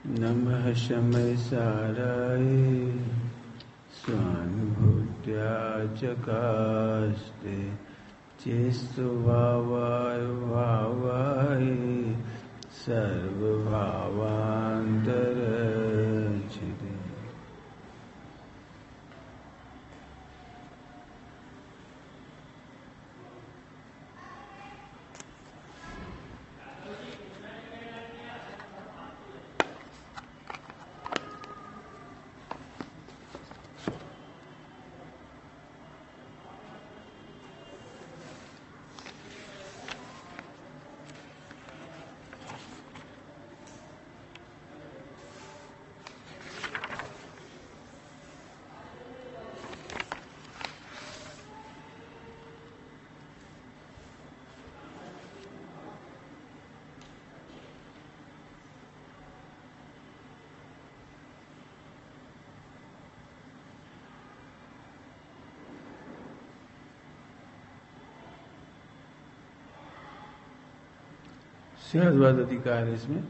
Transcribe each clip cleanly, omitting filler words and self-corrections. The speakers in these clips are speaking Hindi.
नमः शमय साराय स्वानुभूत्या चकास्ते चेस्तु भावाय भावाय सर्वभावान्तरचिते। सहजवाद अधिकार है इसमें।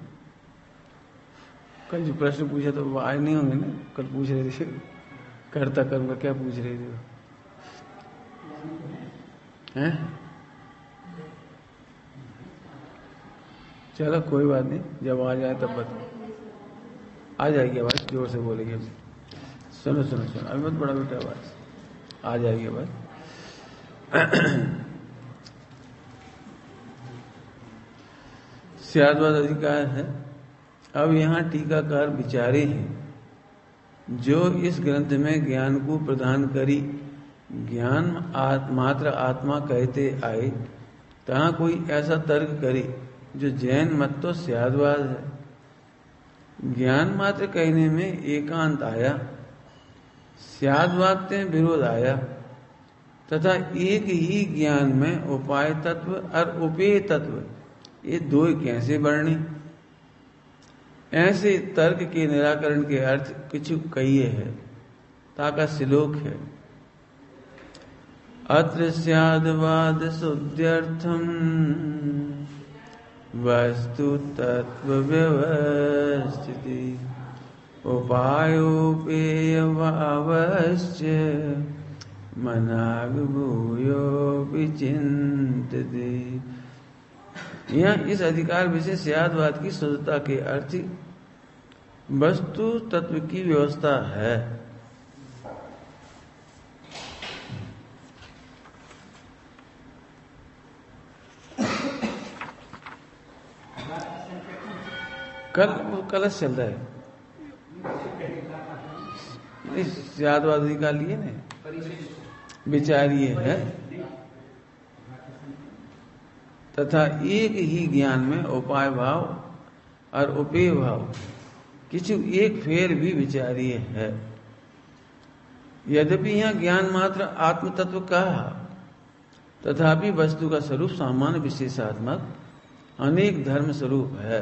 कल जो प्रश्न पूछा तो वो आए नहीं होंगे ना, कल पूछ रहे थे कर्ता कर्म का क्या पूछ रहे थे हैं? चलो कोई बात नहीं, जब आ जाए तब बता। आ जाएगी आवाज, जोर से बोलेंगे। सुनो सुनो सुनो, अभी मत बड़ा बेटा, आवाज आ जाएगी आवाज। स्याद्वाद अधिकार है। अब यहाँ टीकाकार विचारे हैं जो इस ग्रंथ में ज्ञान को प्रदान करी ज्ञान मात्र आत्मा कहते आए, तहाँ कोई ऐसा तर्क करे जो जैन मत तो स्याद्वाद है। ज्ञान मात्र कहने में एकांत आया, स्याद्वाद से विरोध आया, तथा एक ही ज्ञान में उपाय तत्व और उपेय तत्व ये दो कैसे बढ़ने। ऐसे तर्क के निराकरण के अर्थ कुछ कहिए है। ताका श्लोक है, अत्र स्याद्वाद शुद्ध्यर्थम वस्तु तत्व व्यवस्थिति उपायोपेय अवश्य मनाग भूयो विचिंतति। यह इस अधिकार विशेष स्याद्वाद की शुद्धता के अर्थ वस्तु तत्व की व्यवस्था है। कलश चल रहा है, स्याद्वाद अधिकार लिए ना, विचारिए है तथा एक ही ज्ञान में उपाय भाव और उपेय भाव किछु एक फेर भी विचारिए है। यद्यपि यहाँ ज्ञान मात्र आत्म तत्व कहा, तथापि वस्तु का स्वरूप सामान्य विशेषात्मक अनेक धर्म स्वरूप है।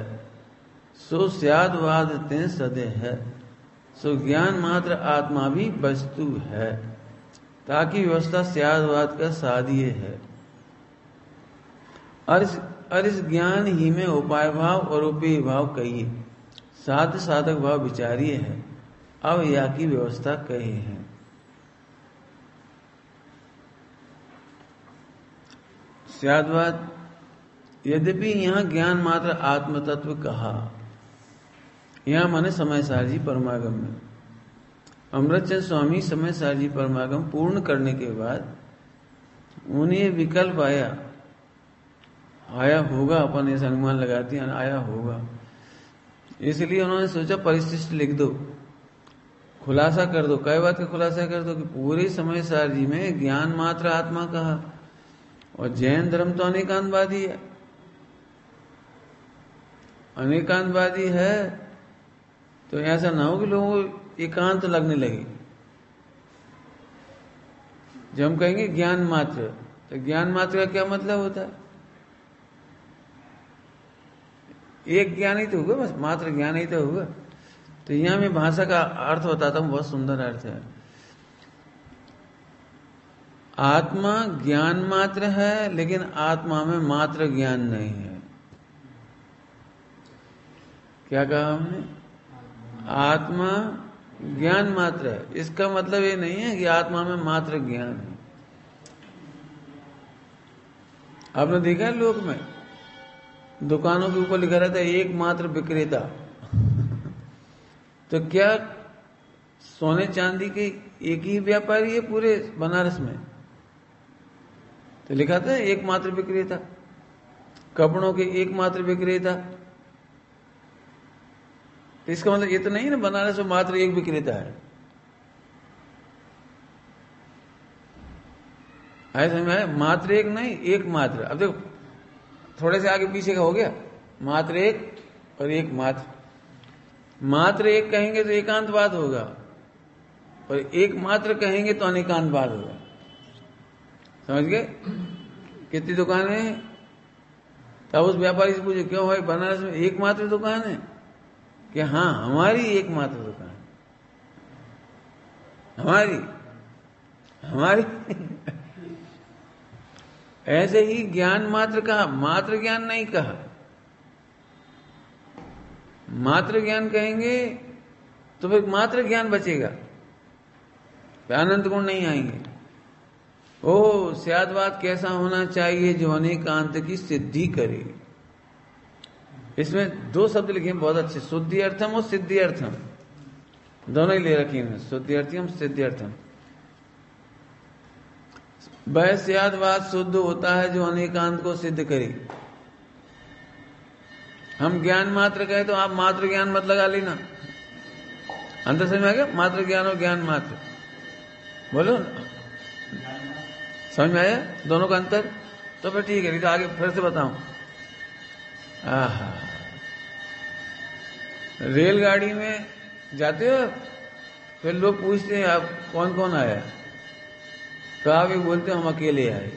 सो स्याद्वाद ते सदे है, सो ज्ञान मात्र आत्मा भी वस्तु है, ताकि व्यवस्था स्याद्वाद का साध्य है। और इस ज्ञान ही में उपाय भाव और उपेय भाव कहिए, साध्य साधक भाव विचारिए है, अब या की व्यवस्था कहे हैं। स्याद्वाद यद्यपि यहाँ ज्ञान मात्र आत्म तत्व कहा, यहाँ माने समय सार जी परमागम में अमृतचंद स्वामी समय सार जी परमागम पूर्ण करने के बाद उन्हें विकल्प आया होगा, अपन ऐसा अनुमान लगाते हैं आया होगा, इसलिए उन्होंने सोचा परिशिष्ट लिख दो, खुलासा कर दो। कई बात का खुलासा कर दो कि पूरे समय सार जी में ज्ञान मात्र आत्मा कहा, और जैन धर्म तो अनेकांतवादी है। अनेकांतवादी है तो ऐसा ना हो कि लोगों को एकांत लगने लगे। जब हम कहेंगे ज्ञान मात्र, तो ज्ञान मात्र का क्या मतलब होता है? एक ज्ञान ही तो होगा, बस मात्र ज्ञान ही तो होगा। तो यहां मैं भाषा का अर्थ बताता हूं, बहुत सुंदर अर्थ है। आत्मा ज्ञान मात्र है, लेकिन आत्मा में मात्र ज्ञान नहीं है। क्या कहा हमने? आत्मा ज्ञान मात्र है। इसका मतलब ये नहीं है कि आत्मा में मात्र ज्ञान है। आपने देखा है लोक में दुकानों के ऊपर लिखा रहता है एकमात्र विक्रेता। तो क्या सोने चांदी के एक ही व्यापारी है पूरे बनारस में? तो लिखा था एकमात्र विक्रेता, कपड़ों के एकमात्र विक्रेता। तो इसका मतलब ये तो नहीं ना बनारस में मात्र एक विक्रेता है। आए समझ में? मात्र एक नहीं, एक मात्र। अब देखो थोड़े से आगे पीछे का हो गया, मात्र एक और एक मात्र। मात्र एक कहेंगे तो एकांतवाद होगा, और एक मात्र कहेंगे तो अनेकांतवाद होगा। समझ गए? कितनी दुकानें हैं? तब उस व्यापारी से पूछे क्यों भाई बनारस में एकमात्र दुकान है? कि हाँ हमारी एकमात्र दुकान, हमारी हमारी ऐसे ही ज्ञान मात्र कहा, मात्र ज्ञान नहीं कहा। मात्र ज्ञान कहेंगे तो फिर मात्र ज्ञान बचेगा, अनंत गुण नहीं आएंगे। ओ स्यादवाद कैसा होना चाहिए जो अनेकांत की सिद्धि करे। इसमें दो शब्द लिखे हैं बहुत अच्छे, शुद्धि अर्थम और सिद्धि अर्थम, दोनों ही ले रखी हैं, शुद्धि अर्थम सिद्धि अर्थम। वह स्यादवाद शुद्ध होता है जो अनेकांत को सिद्ध करे। हम ज्ञान मात्र कहे तो आप मात्र ज्ञान मत लगा लेना। अंतर समझ में आ गया? मात्र ज्ञान और ज्ञान मात्र, बोलो समझ में आया दोनों का अंतर? तो फिर ठीक है, नहीं तो आगे फिर से बताऊं। रेलगाड़ी में जाते हो, फिर लोग पूछते हैं आप कौन कौन आया, तो आप ये बोलते हो हम अकेले आए।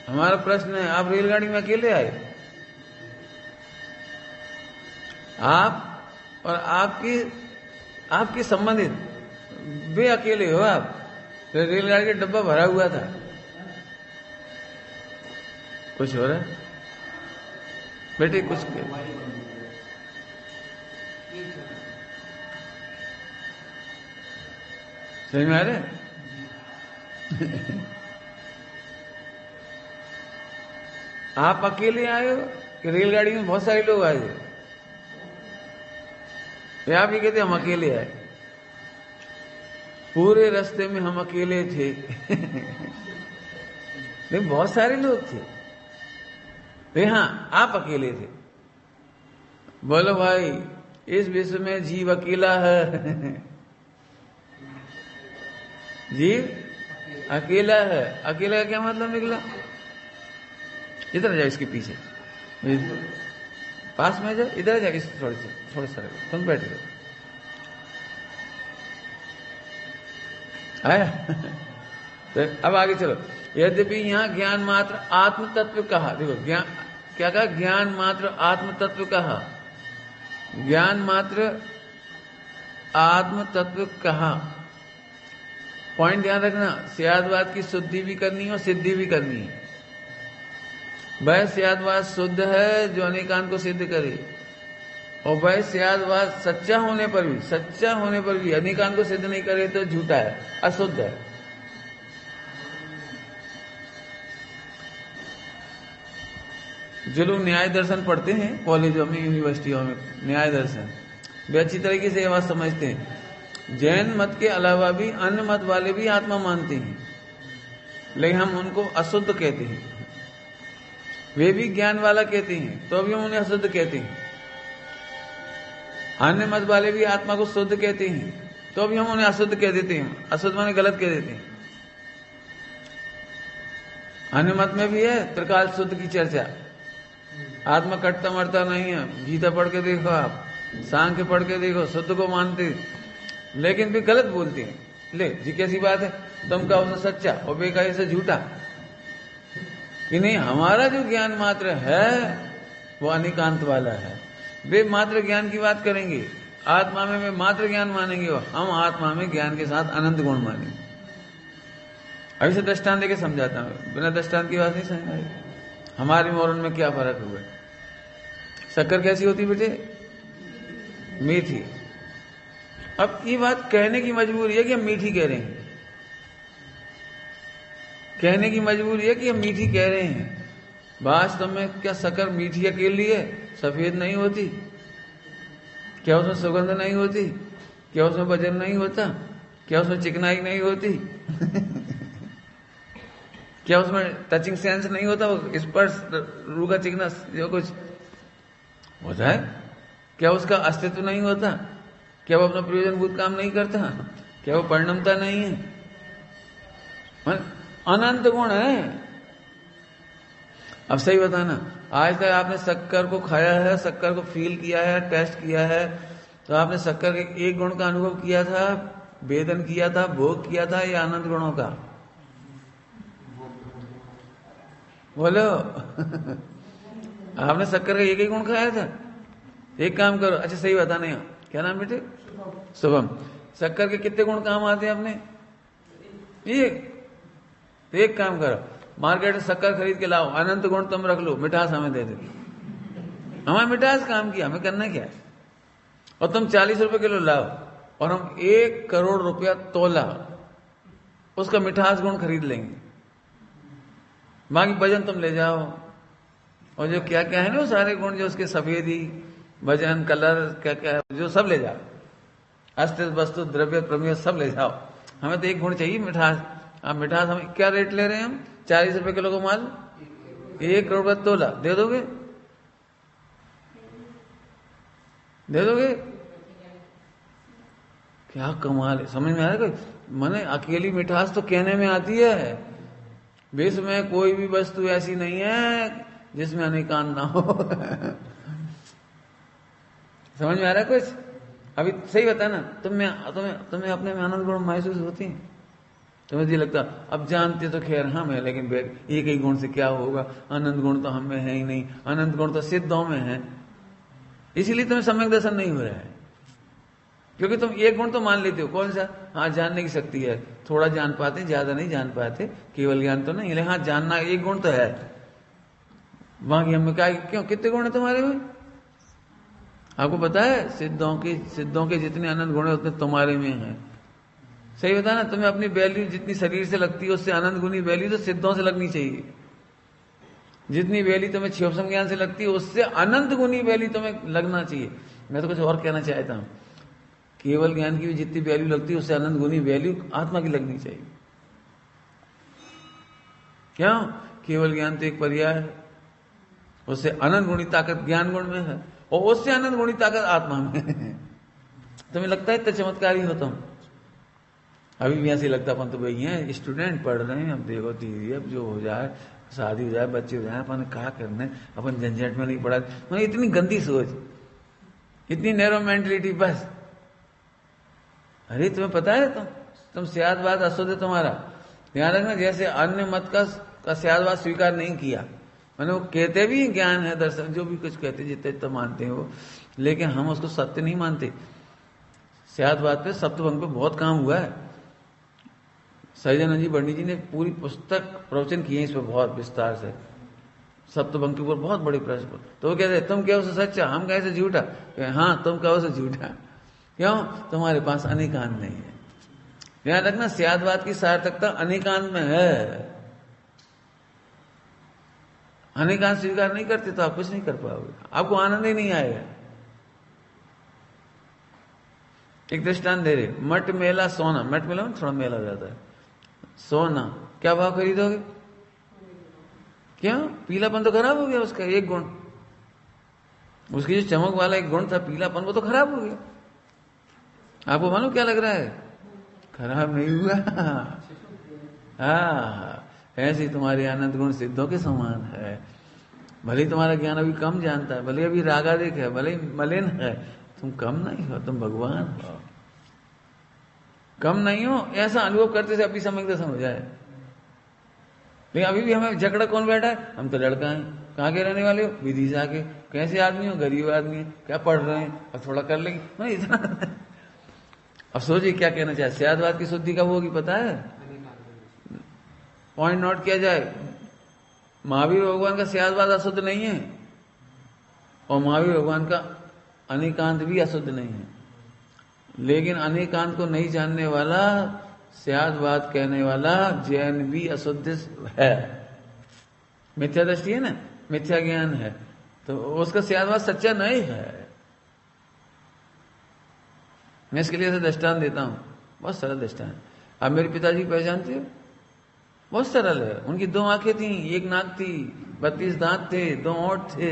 हमारा प्रश्न है आप रेलगाड़ी में अकेले आए? आप और आपके संबंधित वे अकेले हो आप? तो रेलगाड़ी का डब्बा भरा हुआ था। कुछ हो रहा है बेटे? कुछ समझ में आ रहा है? आप अकेले आए हो कि रेलगाड़ी में बहुत सारे लोग आए थे? या आप ये कहते हम अकेले आए? पूरे रास्ते में हम अकेले थे। लेकिन बहुत सारे लोग थे। वे हाँ आप अकेले थे। बोलो भाई इस विश्व में जीव अकेला है। जीव अकेला है। अकेला का क्या मतलब निकला? इधर जाओ, इसके पीछे पास में जाओ, इधर जाओ, इस थोड़े सा तुम बैठ जाओ। आया? तो अब आगे चलो। यद्यपि यहाँ ज्ञान मात्र आत्म तत्व कहा, देखो ज्ञान क्या कहा? ज्ञान मात्र आत्म तत्व कहा। ज्ञान मात्र आत्म तत्व कहा। पॉइंट ध्यान रखना, स्यादवाद की शुद्धि भी करनी है और सिद्धि भी करनी है। वह स्यादवाद शुद्ध है जो अनेकांत को सिद्ध करे, और वह स्यादवाद सच्चा होने पर भी अनेकांत को सिद्ध नहीं करे तो झूठा है, अशुद्ध है। जो लोग न्याय दर्शन पढ़ते हैं कॉलेजों में, यूनिवर्सिटियों में, न्याय दर्शन, वे अच्छी तरीके से ये बात समझते हैं। जैन मत के अलावा भी अन्य मत वाले भी आत्मा मानते हैं, लेकिन हम उनको अशुद्ध कहते हैं। वे भी ज्ञान वाला कहते हैं तो भी हम उन्हें अशुद्ध कहते हैं। अन्य मत वाले भी आत्मा को शुद्ध कहते हैं तो भी हम उन्हें अशुद्ध कह देते हैं। अशुद्ध माने गलत कह देते हैं। अन्य मत में भी है त्रिकाल शुद्ध की चर्चा। आत्मा कटता मरता नहीं है। गीता पढ़ के देखो, आप सांख्य पढ़ के देखो, शुद्ध को मानते लेकिन भी गलत बोलते हैं। ले जी कैसी बात है, तुम कहो तो सच्चा और वे कहे से झूठा। कि नहीं, हमारा जो ज्ञान मात्र है वो अनेकांत वाला है। वे मात्र ज्ञान की बात करेंगे, आत्मा में वे मात्र ज्ञान मानेंगे, और हम आत्मा में ज्ञान के साथ अनंत गुण मानेंगे। अभी से दृष्टांत देके समझाता हूं, बिना दृष्टांत की बात नहीं समझ आई। हमारे में और उनमें क्या फर्क हुआ? शक्कर कैसी होती बेटे? मीठी। अब ये बात कहने की मजबूरी है कि हम मीठी कह रहे हैं, कहने की मजबूरी है कि हम मीठी कह रहे हैं। वास्तव में क्या शक्कर मीठी अकेली है? सफेद नहीं होती? क्या उसमें सुगंध नहीं होती? क्या उसमें वजन नहीं होता? क्या उसमें चिकनाई नहीं होती? क्या उसमें टचिंग सेंस नहीं होता? वो स्पर्श, रूखा चिकना जो कुछ होता है, क्या उसका अस्तित्व नहीं होता? क्या वो अपना प्रयोजनभूत काम नहीं करता? क्या वो परिणमता नहीं है? अनंत गुण है। अब सही बताना, आज तक आपने शक्कर को खाया है, शक्कर को फील किया है, टेस्ट किया है, तो आपने शक्कर के एक गुण का अनुभव किया था, वेदन किया था, भोग किया था, या अनंत गुणों का? बोलो। आपने शक्कर का एक ही गुण खाया था? एक काम करो, अच्छा सही बताना, यहाँ क्या नाम बेटे? शुभम। शक्कर के कितने गुण काम आते हैं अपने? एक काम करो, मार्केट से शक्कर खरीद के लाओ, अनंत गुण तुम रख लो, मिठास हमें दे दो। हमारे मिठास काम किया, हमें करना क्या है? और तुम 40 रुपए किलो लाओ और हम 1 करोड़ रुपया तोला उसका मिठास गुण खरीद लेंगे। बाकी वजन तुम ले जाओ, और जो क्या क्या है ना वो सारे गुण, जो उसके सफेदी, वजन, कलर, क्या क्या है जो सब ले जाओ, अस्तित्व, वस्तु, द्रव्य, प्रमेय सब ले जाओ। हमें तो एक गुण चाहिए, मिठास। अब मिठास हम क्या रेट ले रहे हैं? हम 40 रुपए किलो का माल 1 करोड़ रुपया तोला दे दोगे? दे दोगे? क्या कमाल है, समझ में आ रहा है? मैंने अकेली मिठास तो कहने में आती है, विश्व में कोई भी वस्तु ऐसी नहीं है जिसमें अनेकान ना हो। समझ में आ रहा है कुछ? अभी सही बता ना, तुम्हें अपने में आनंद गुण महसूस होती है? तुम्हें जी लगता अब जानते तो खैर हम है, लेकिन एक ही गुण से क्या होगा? अनंत गुण तो हम में है ही नहीं, अनंत गुण तो सिद्धों में है, इसीलिए तुम्हें सम्यक दर्शन नहीं हो रहा है। क्योंकि तुम एक गुण तो मान लेते हो, कौन सा? हाँ, जानने की शक्ति है, थोड़ा जान पाते, ज्यादा नहीं जान पाते, केवल ज्ञान तो नहीं, लेकिन हाँ जानना एक गुण तो है। वहां की हमें क्या, क्यों, कितने गुण है तुम्हारे में? आपको पता है सिद्धों के जितने अनंत गुण है उतने तुम्हारे में है। सही बता ना, तुम्हें अपनी वैल्यू जितनी शरीर से लगती है उससे अनंत गुनी वैल्यू तो सिद्धों से लगनी चाहिए। जितनी वैल्यू तुम्हें क्षोभसम ज्ञान से लगती है उससे अनंत गुनी वैल्यू तुम्हें लगना चाहिए। मैं तो कुछ और कहना चाहता हूं, केवल ज्ञान की भी जितनी वैल्यू लगती है उससे अनंत गुनी वैल्यू आत्मा की लगनी चाहिए। क्यों? केवल ज्ञान तो एक पर्याय है, उससे अनंत गुणी ताकत ज्ञान गुण में है, और उससे अनंत गुणी ताकत आत्मा में है। तुम्हें लगता है इतना चमत्कारी हो तुम? अभी भी ऐसे लगता अपन तो भाई हैं, स्टूडेंट पढ़ रहे हैं, अब देखो धीरे अब जो हो जाए, शादी हो जाए, बच्चे हो जाए, अपन क्या करना है, अपन झंझट में नहीं पड़ा। मतलब इतनी गंदी सोच, इतनी नैरो मेंटलिटी, बस। अरे तुम्हें पता है, तुम स्यादवाद अशुद्ध है तुम्हारा, ध्यान रखना। जैसे अन्य मत का स्यादवाद स्वीकार नहीं किया, मैंने वो कहते भी ज्ञान है, दर्शन, जो भी कुछ कहते जितने तो मानते हैं वो, लेकिन हम उसको सत्य नहीं मानते। स्यादवाद पे सप्तभंग पे बहुत काम हुआ है, सैजानंद जी बर्णी जी ने पूरी पुस्तक प्रवचन किए इस पर बहुत विस्तार से, सप्तभंग के ऊपर बहुत बड़े प्रश्न। तो वो कहते तुम क्या उसे सच्चा, हम कैसे झूठा? हाँ, तुम क्या उसे झूठा? क्यों? तुम्हारे पास अनेकांत नहीं है। ध्यान रखना, स्यादवाद की सार्थकता अनेकांत में है। अनेकांत स्वीकार नहीं करते तो आप कुछ नहीं कर पाओगे, आपको आनंद ही नहीं आएगा। एक दृष्टांत दे रहे, मट मेला सोना, मट मेला में थोड़ा मेला हो जाता है, सोना क्या भाव खरीदोगे? क्यों? पीलापन तो खराब हो गया उसका एक गुण, उसकी जो चमक वाला एक गुण था पीलापन, वो तो खराब हो गया। आपको मालूम क्या लग रहा है? खराब नहीं हुआ। हाँ, ऐसे तुम्हारे आनंद गुण सिद्धों के समान है। भले तुम्हारा ज्ञान अभी कम जानता है, भले अभी रागादिक है, भले मलिन है, तुम कम नहीं हो, तुम भगवान हो। कम नहीं हो, ऐसा अनुभव करते से अपनी सम्यक दर्शन हो जाए। लेकिन अभी भी हमें जकड़ा कौन बैठा है? हम तो लड़का हैं। कहाँ के रहने वाले हो? विदिशा के। कैसे आदमी हो? गरीब आदमी है। क्या पढ़ रहे हैं? और थोड़ा कर लेंगे, नहीं इतना। अब सोचिए क्या कहना चाहे, स्यादवाद की शुद्धि कब होगी पता है? पॉइंट नोट किया जाए, महावीर भगवान का स्यादवाद अशुद्ध नहीं है, और महावीर भगवान का अनेकांत भी अशुद्ध नहीं है। लेकिन अनेकांत को नहीं जानने वाला, स्यादवाद कहने वाला जैन भी अशुद्ध है। मिथ्या दृष्टि है ना, मिथ्या ज्ञान है, तो उसका स्यादवाद सच्चा नहीं है। मैं इसके लिए ऐसा दृष्टांत देता हूं, बहुत सरल दृष्टांत। आप मेरे पिताजी पहचानते हो? बहुत सरल है। उनकी 2 आंखें थी, 1 नाक थी, 32 दांत थे, 2 होंठ थे,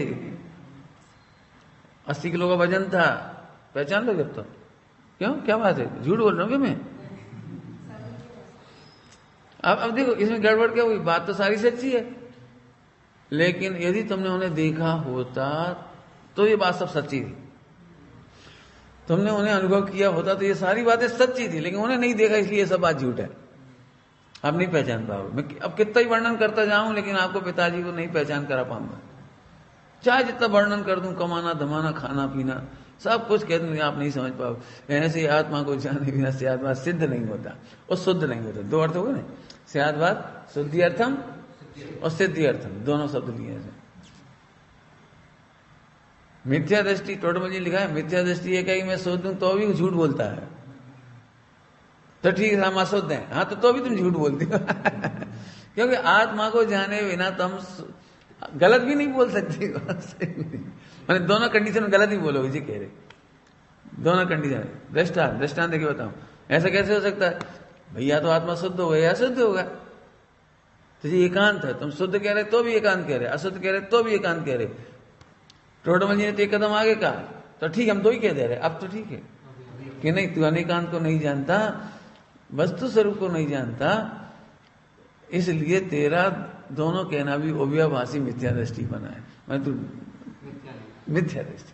80 किलो का वजन था। पहचान लो जब तो। क्यों, क्या बात है, झूठ बोल रहा हूं क्या मैं? अब देखो इसमें गड़बड़ क्या हुई, बात तो सारी सच्ची है, लेकिन यदि तुमने उन्हें देखा होता तो ये बात सब सच्ची थी। तुमने उन्हें अनुभव किया होता तो ये सारी बातें सच्ची थी, लेकिन उन्हें नहीं देखा इसलिए ये सब बात झूठ है। आप नहीं पहचान पाओगे। मैं अब कितना ही वर्णन करता जाऊं लेकिन आपको पिताजी को नहीं पहचान करा पाऊंगा। चाहे जितना वर्णन कर दूं, कमाना धमाना खाना पीना सब कुछ कह दूं, आप नहीं समझ पाओगे। ऐसे आत्मा को जाने बिना स्यादवाद सिद्ध नहीं होता और शुद्ध नहीं होता। 2 अर्थ हो गए ना, स्यादवाद शुद्धि अर्थम और सिद्धि अर्थम, दोनों शब्द लिए हैं। मिथ्या दृष्टि, टोटमल जी लिखा है, मिथ्या दृष्टि ये कहीं मैं सोच दूं तो भी झूठ बोलता है, तो ठीक है हम अशुद्ध हैं, हाँ तो भी तुम झूठ बोलती हो क्योंकि आत्मा को जाने बिना तुम गलत भी नहीं बोल सकती मैंने दोनों कंडीशन में गलत ही बोलोगे जी, कह रहे दोनों कंडीशन। दृष्टांत देखिए बताऊं, ऐसा कैसे हो सकता है? भैया तो आत्मा शुद्ध होगा या अशुद्ध होगा, तो ये एकांत है। तुम शुद्ध कह रहे तो भी एकांत कह रहे, अशुद्ध कह रहे तो भी एकांत कह रहे। टोटमल जी ने तो 1 कदम आगे कहा, तो ठीक हम 2 ही कह दे रहे, अब तो ठीक है कि नहीं, तू अनेकांत को नहीं जानता, वस्तु स्वरूप को नहीं जानता, इसलिए तेरा दोनों कहना भी अव्यभाषी मिथ्या दृष्टि बना है। मैं तू मिथ्या दृष्टि,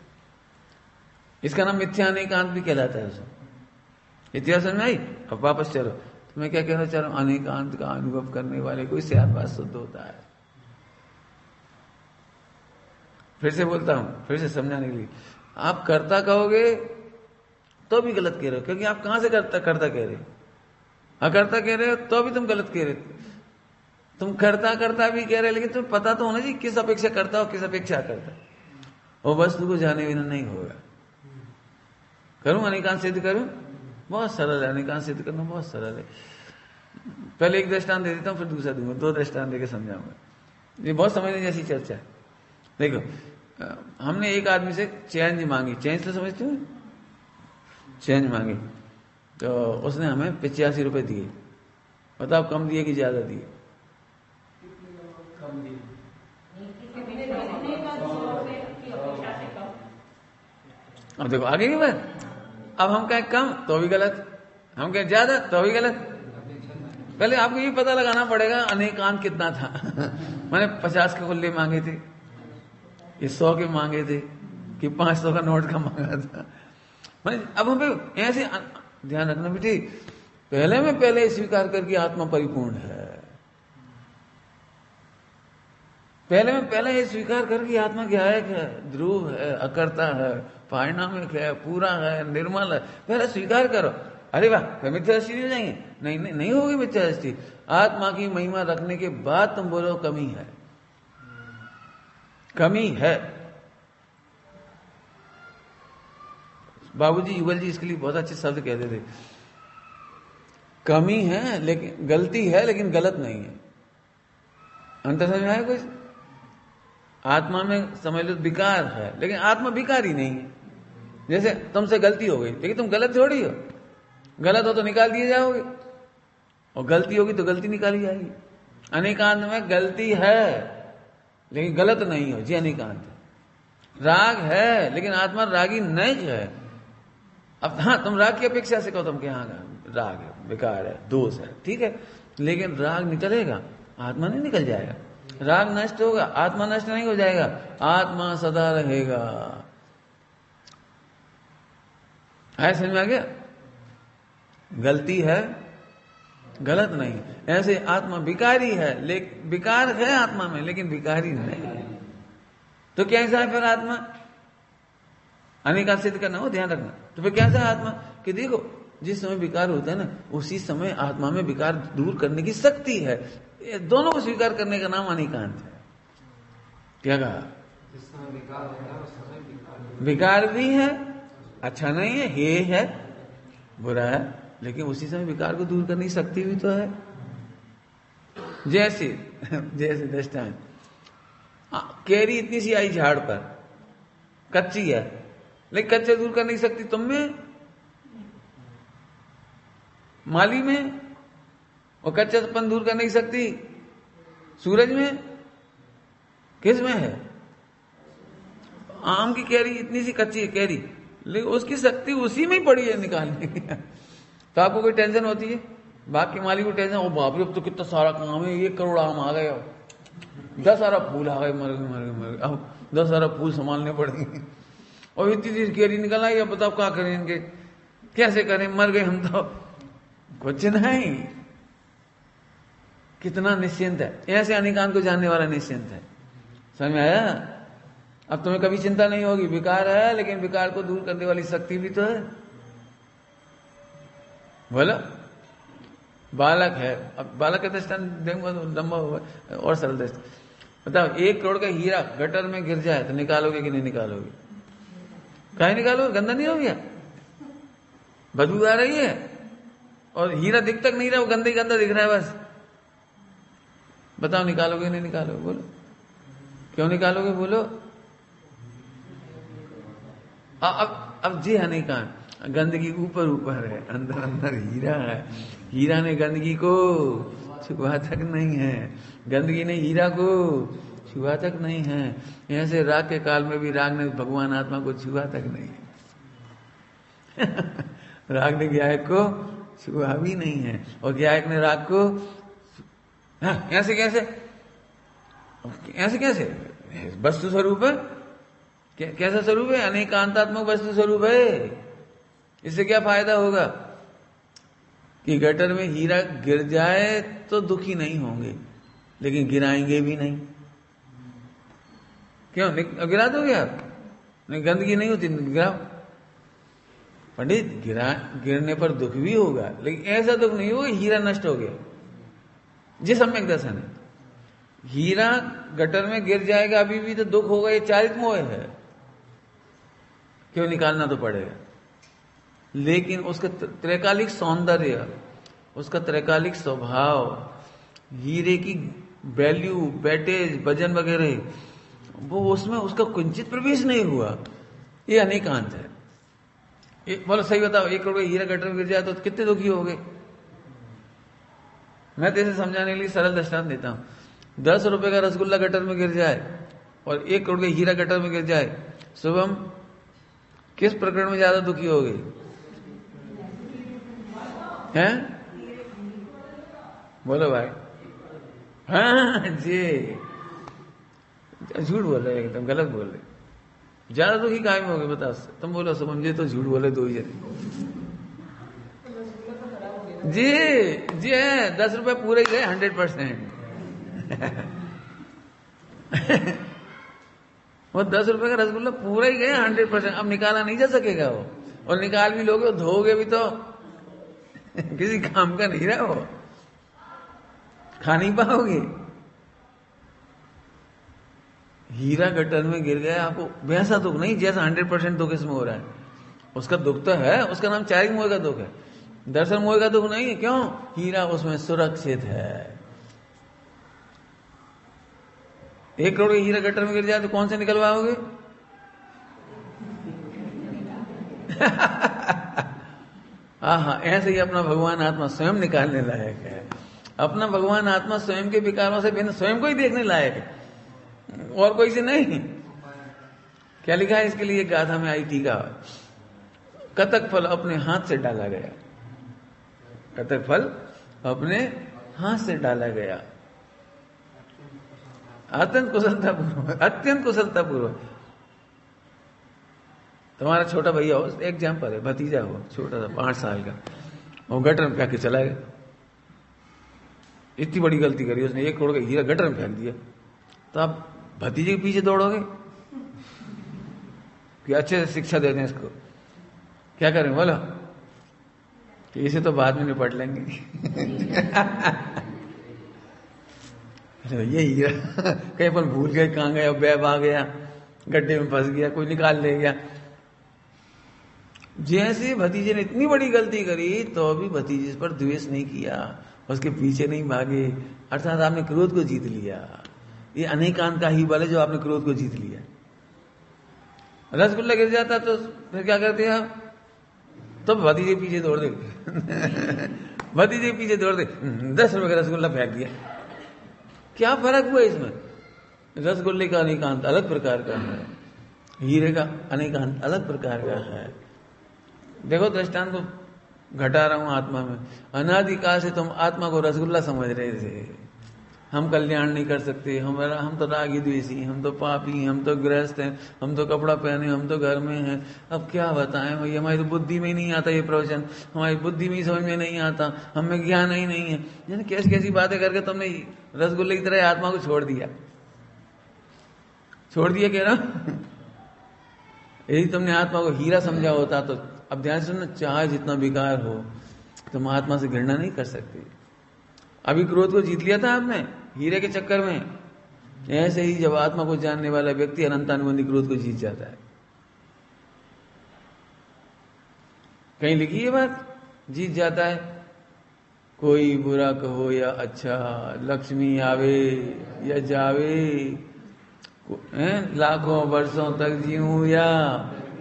इसका नाम मिथ्या अनेकांत भी कहलाता है। उसको इतिहास में आई। अब वापस चलो, तो मैं क्या कहना चाह रहा हूं, अनेकांत का अनुभव करने वाले को स्यादवाद शुद्ध होता है। फिर से बोलता हूं, फिर से समझाने के लिए, आप कर्ता कहोगे तो भी गलत कह रहे हो, क्योंकि आप कहां से कर्ता कह रहे हो? अकर्ता कह रहे हो तो भी तुम गलत कह रहे हो। तुम कर्ता भी कह रहे हो, लेकिन तुम्हें पता तो होना चाहिए किस अपेक्षा करता हो, किस अपेक्षा करता। वो वस्तु को जाने बिना नहीं होगा। करूं अनेकांत सिद्ध करूं? बहुत सरल है, अनेकांत सिद्ध करना बहुत सरल है। पहले एक दृष्टांत दे देता हूं, फिर दूसरा दूंगा, 2 दृष्टांत देकर समझाऊंगा। ये बहुत समझने जैसी चर्चा है। देखो, हमने एक आदमी से चेंज मांगी, चेंज तो समझते हो, चेंज मांगी, तो उसने हमें 85 रुपए दिए। बताओ कम दिए कि ज्यादा दिए? कम दिए। अब देखो आगे की बात, अब हम कहें कम तो भी गलत, हम कहें ज्यादा तो भी गलत। पहले आपको ये पता लगाना पड़ेगा अनेकांत कितना था मैंने 50 के खुले मांगे थे, ये 100 के मांगे थे, कि 500 का नोट का मांगा था। अब हमें ऐसे ध्यान रखना बेटी, पहले स्वीकार करके आत्मा परिपूर्ण है। पहले ये स्वीकार करके आत्मा गायक है, ध्रुव है, अकर्ता है, पारिणामिक है, पूरा है, निर्मल है। पहले स्वीकार करो। अरे वाह, फिर मिथ्या दृष्टि नहीं हो जाएंगे? नहीं होगी मिथ्या दृष्टि। आत्मा की महिमा रखने के बाद तुम बोलो कमी है, कमी है। बाबूजी युगल जी इसके लिए बहुत अच्छे शब्द कहते थे, कमी है लेकिन गलती है, लेकिन गलत नहीं है। अंतर समझ में आया कुछ? आत्मा में समझ लो विकार है, लेकिन आत्मा विकार ही नहीं है। जैसे तुमसे गलती हो गई, लेकिन तुम गलत थोड़ी हो। गलत हो तो निकाल दिए जाओगे, और गलती होगी तो गलती निकाली जाएगी। अनेकांत में गलती है लेकिन गलत नहीं हो जी, अनेकांत। राग है लेकिन आत्मा रागी नहीं है। अब हाँ, तुम राग की अपेक्षा से कहो, तुम के हाँ राग है, विकार है, दोष है, ठीक है, लेकिन राग निकलेगा, आत्मा नहीं निकल जाएगा। राग नष्ट होगा, आत्मा नष्ट नहीं हो जाएगा, आत्मा सदा रहेगा। है समझ में आ गया? गलती है, गलत नहीं। ऐसे आत्मा विकारी है, लेकिन विकार है आत्मा में, लेकिन विकारी नहीं है। तो कैसा है फिर आत्मा? अनेकांत सिद्ध करना हो, ध्यान रखना। तो फिर कैसा है आत्मा? कि देखो, जिस समय विकार होता है ना, उसी समय आत्मा में विकार दूर करने की शक्ति है। दोनों को स्वीकार करने का नाम अनेकांत है। क्या कहा? जिस समय विकार होता है उस समय विकार भी है, अच्छा नहीं है, हे है, बुरा है, लेकिन उसी समय विकार को दूर करने की शक्ति भी तो है। जैसे जैसे दृष्टांत, केरी इतनी सी आई झाड़ पर, कच्ची है, लेकिन कच्चे दूर करने की शक्ति तुम में, माली में, और कच्चापन दूर करने की शक्ति सूरज में, किस में है? आम की कैरी इतनी सी कच्ची है कैरी, लेकिन उसकी शक्ति उसी में ही पड़ी है निकालने की। तो आपको कोई टेंशन होती है? बाकी माली को टेंशन, ओ बाप रे अब तो कितना सारा काम है, 1 करोड़ आम आ गए, 10 सारा फूल आ गए, मर गए, अब 10 सारा फूल संभालने पड़ेंगे, और इतनी सी कैरी निकल आई, अब बताओ क्या करें इनके, कैसे करें, मर गए हम तो। कुछ नहीं, कितना निश्चिंत है, ऐसे अनेकांत को जानने वाला निश्चिंत है। समझ में आया? अब तुम्हें कभी चिंता नहीं होगी, विकार है लेकिन विकार को दूर करने वाली शक्ति भी तो है। बोलो, बालक है, अब बालक का दृष्टांत देंगे तो लंबा होगा और सरल दृष्टांत। बताओ 1 करोड़ का हीरा गटर में गिर जाए तो निकालोगे कि नहीं निकालोगे? काहे निकालोगे? गंदा नहीं हो गया, बदबू आ रही है, और हीरा दिख तक नहीं रहा, वो गंदा ही गंदा दिख रहा है बस। बताओ निकालोगे नहीं निकालोगे? बोलो, क्यों निकालोगे? बोलो। अब जी है नहीं कहा, गंदगी ऊपर ऊपर है, अंदर अंदर हीरा है। हीरा ने गंदगी को छुआ तक नहीं है, गंदगी ने हीरा को छुआ तक नहीं है। ऐसे राग के काल में भी राग ने भगवान आत्मा को छुआ तक नहीं है। राग ने गायक को छुआ भी नहीं है, और गायक ने राग को, हाँ, ऐसे कैसे, ऐसे कैसे? वस्तु स्वरूप है, कैसा स्वरूप है? अनेकांतात्मक वस्तु स्वरूप है। इससे क्या फायदा होगा कि गटर में हीरा गिर जाए तो दुखी नहीं होंगे, लेकिन गिराएंगे भी नहीं। क्यों गिरा दोगे आप? नहीं, गंदगी नहीं होती, गिराओ। पंडित, गिरने पर दुख भी होगा, लेकिन ऐसा दुख नहीं होगा हीरा नष्ट हो गया। जी सम्यक दर्शन है, हीरा गटर में गिर जाएगा अभी भी तो दुख होगा, ये चारित मोह है, क्यों निकालना तो पड़ेगा। लेकिन उसका त्रैकालिक सौंदर्य, उसका त्रैकालिक स्वभाव, हीरे की वैल्यू, वेटेज, वजन वगैरह, वो उसमें उसका कुंचित प्रवेश नहीं हुआ, ये अनेकांत है। बोलो सही बताओ, 1 करोड़ हीरा गटर में गिर जाए तो कितने दुखी हो गए? मैं तो इसे समझाने के लिए सरल दृष्टांत देता हूं। 10 रुपए का रसगुल्ला गटर में गिर जाए और 1 करोड़ का हीरा गटर में गिर जाए, शुभम किस प्रकरण में ज्यादा दुखी हो गई? हैं? बोलो भाई। हाँ जी, झूठ बोल रहे, एकदम गलत बोल रहे। ज्यादा दुखी काहे में हो गए बताओ? तुम बोलो शुभम जी तो झूठ बोले, 2 ही जने। जी है, 10 रुपए पूरे गए 100%। वो 10 रुपए का रसगुल्ला पूरा ही गया 100%। अब निकाला नहीं जा सकेगा वो, और निकाल भी लोगे, धोगे भी तो किसी काम का नहीं रहा, वो खा नहीं पाओगे। हीरा गटर में गिर गया, आपको वैसा दुख नहीं जैसा 100% दुख इसमें हो रहा है। उसका दुख तो है, उसका नाम चारिक मोह का दुख है, दर्शन मोह का दुख नहीं है। क्यों? हीरा उसमें सुरक्षित है। 1 करोड़ का हीरा गटर में गिर जाए तो कौन से निकलवाओगे? हाँ, ऐसे ही अपना भगवान आत्मा स्वयं निकालने लायक है। अपना भगवान आत्मा स्वयं के विकारों से बिना स्वयं को ही देखने लायक है, और कोई से नहीं। क्या लिखा है इसके लिए? गाथा में आई टीका, कतक फल अपने हाथ से डाला गया, कतक फल अपने हाथ से डाला गया, अत्यंत कुशलतापूर्वक, अत्यंत कुशलतापूर्वक। तुम्हारा छोटा भैया हो, एग्जाम्पल है, भतीजा हो, छोटा सा 5 साल का, वो गटर में फेंक के चला गया। इतनी बड़ी गलती करी उसने, 1 करोड़ का हीरा गटर में फेंक दिया। तो आप भतीजे के पीछे दौड़ोगे कि अच्छे से शिक्षा दे दें इसको? क्या करें बोलो? कि इसे तो बाद में निपट लेंगे। ये हीरा कहीं पर भूल गए, कहाँ गया, बैब आ गया, गड्ढे में फंस गया, कोई निकाल ले गया। जैसे भतीजे ने इतनी बड़ी गलती करी तो भी भतीजे पर द्वेष नहीं किया, उसके पीछे नहीं भागे, अर्थात आपने क्रोध को जीत लिया। ये अनेकांत का ही बल है जो आपने क्रोध को जीत लिया। रसगुल्ला गिर जाता तो फिर क्या करते हैं आप? तो भतीजे पीछे दौड़ दे भतीजे पीछे दौड़ दे, 10 रुपए का रसगुल्ला फेंक दिया। क्या फर्क हुआ इसमें? रसगुल्ले का अनेकांत अलग प्रकार का है, हीरे का अनेकांत अलग प्रकार का है। देखो दृष्टांत को घटा रहा हूं आत्मा में। अनादिकाल से तुम आत्मा को रसगुल्ला समझ रहे थे। हम कल्याण नहीं कर सकते, हम तो रागी द्वेषी, हम तो पापी, हम तो गृहस्थ हैं, हम तो कपड़ा पहने, हम तो घर में हैं। अब क्या बताएं भाई, हमारी तो बुद्धि में ही नहीं आता ये प्रवचन, हमारी बुद्धि में ही समझ में नहीं आता, हमें ज्ञान ही नहीं है। यानी कैसी कैसी बातें करके तुमने रसगुल्ले की तरह आत्मा को छोड़ दिया कह रहा यदि तुमने आत्मा को हीरा समझा होता तो अब ध्यान से सुनना, चाहे जितना विकार हो तुम आत्मा से घृणा नहीं कर सकते। अभी क्रोध को जीत लिया था आपने हीरे के चक्कर में। ऐसे ही जब आत्मा को जानने वाला व्यक्ति अनंतानुबंधी क्रोध को जीत जाता है। कहीं लिखी है बात, जीत जाता है। कोई बुरा कहो या अच्छा, लक्ष्मी आवे या जावे, लाखों वर्षों तक जीऊं या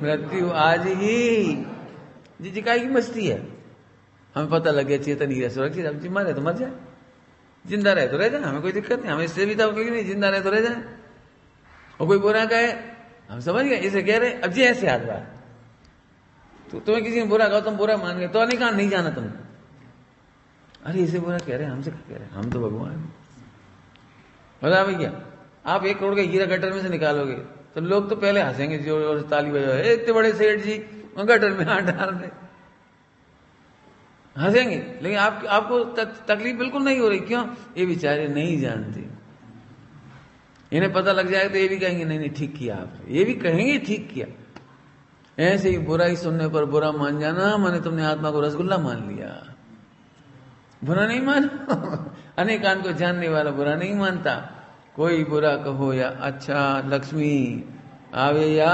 मृत्यु आज ही। जी काय की मस्ती है। हमें पता लग गया चेतन ही सुरक्षित, अब जी मरे तो मर जाए, जिंदा रहे तो रह जाए, हमें कोई दिक्कत नहीं, हमें इससे भी तो नहीं, जिंदा रहे तो रह जाए। और कोई बुरा कहे हम समझ गए इसे कह रहे, अब जी ऐसे हाथ बात तो तुम्हें किसी ने बुरा कहा, तुम बुरा मान गए तो अनेकांत नहीं जाना तुमने। अरे इसे बुरा कह रहे हैं, हमसे क्या कह रहे हैं, हम तो भगवान। बता भैया, आप 1 करोड़ का हीरा गटर में से निकालोगे तो लोग तो पहले हंसेंगे, जो ताली बजाए, इतने बड़े सेठ जी गटर में हाथ डाल रहे, हंसेंगे। लेकिन आपको तकलीफ बिल्कुल नहीं हो रही। क्यों? ये बेचारे नहीं जानते। इन्हें पता लग जाएगा तो ये भी कहेंगे नहीं नहीं ठीक किया आपने, ये भी कहेंगे ठीक किया। ऐसे ही बुराई सुनने पर बुरा मान जाना माने तुमने आत्मा को रसगुल्ला मान लिया। बुरा नहीं माना अनेकांत को जानने वाला बुरा नहीं मानता। कोई बुरा कहो या अच्छा, लक्ष्मी आवे या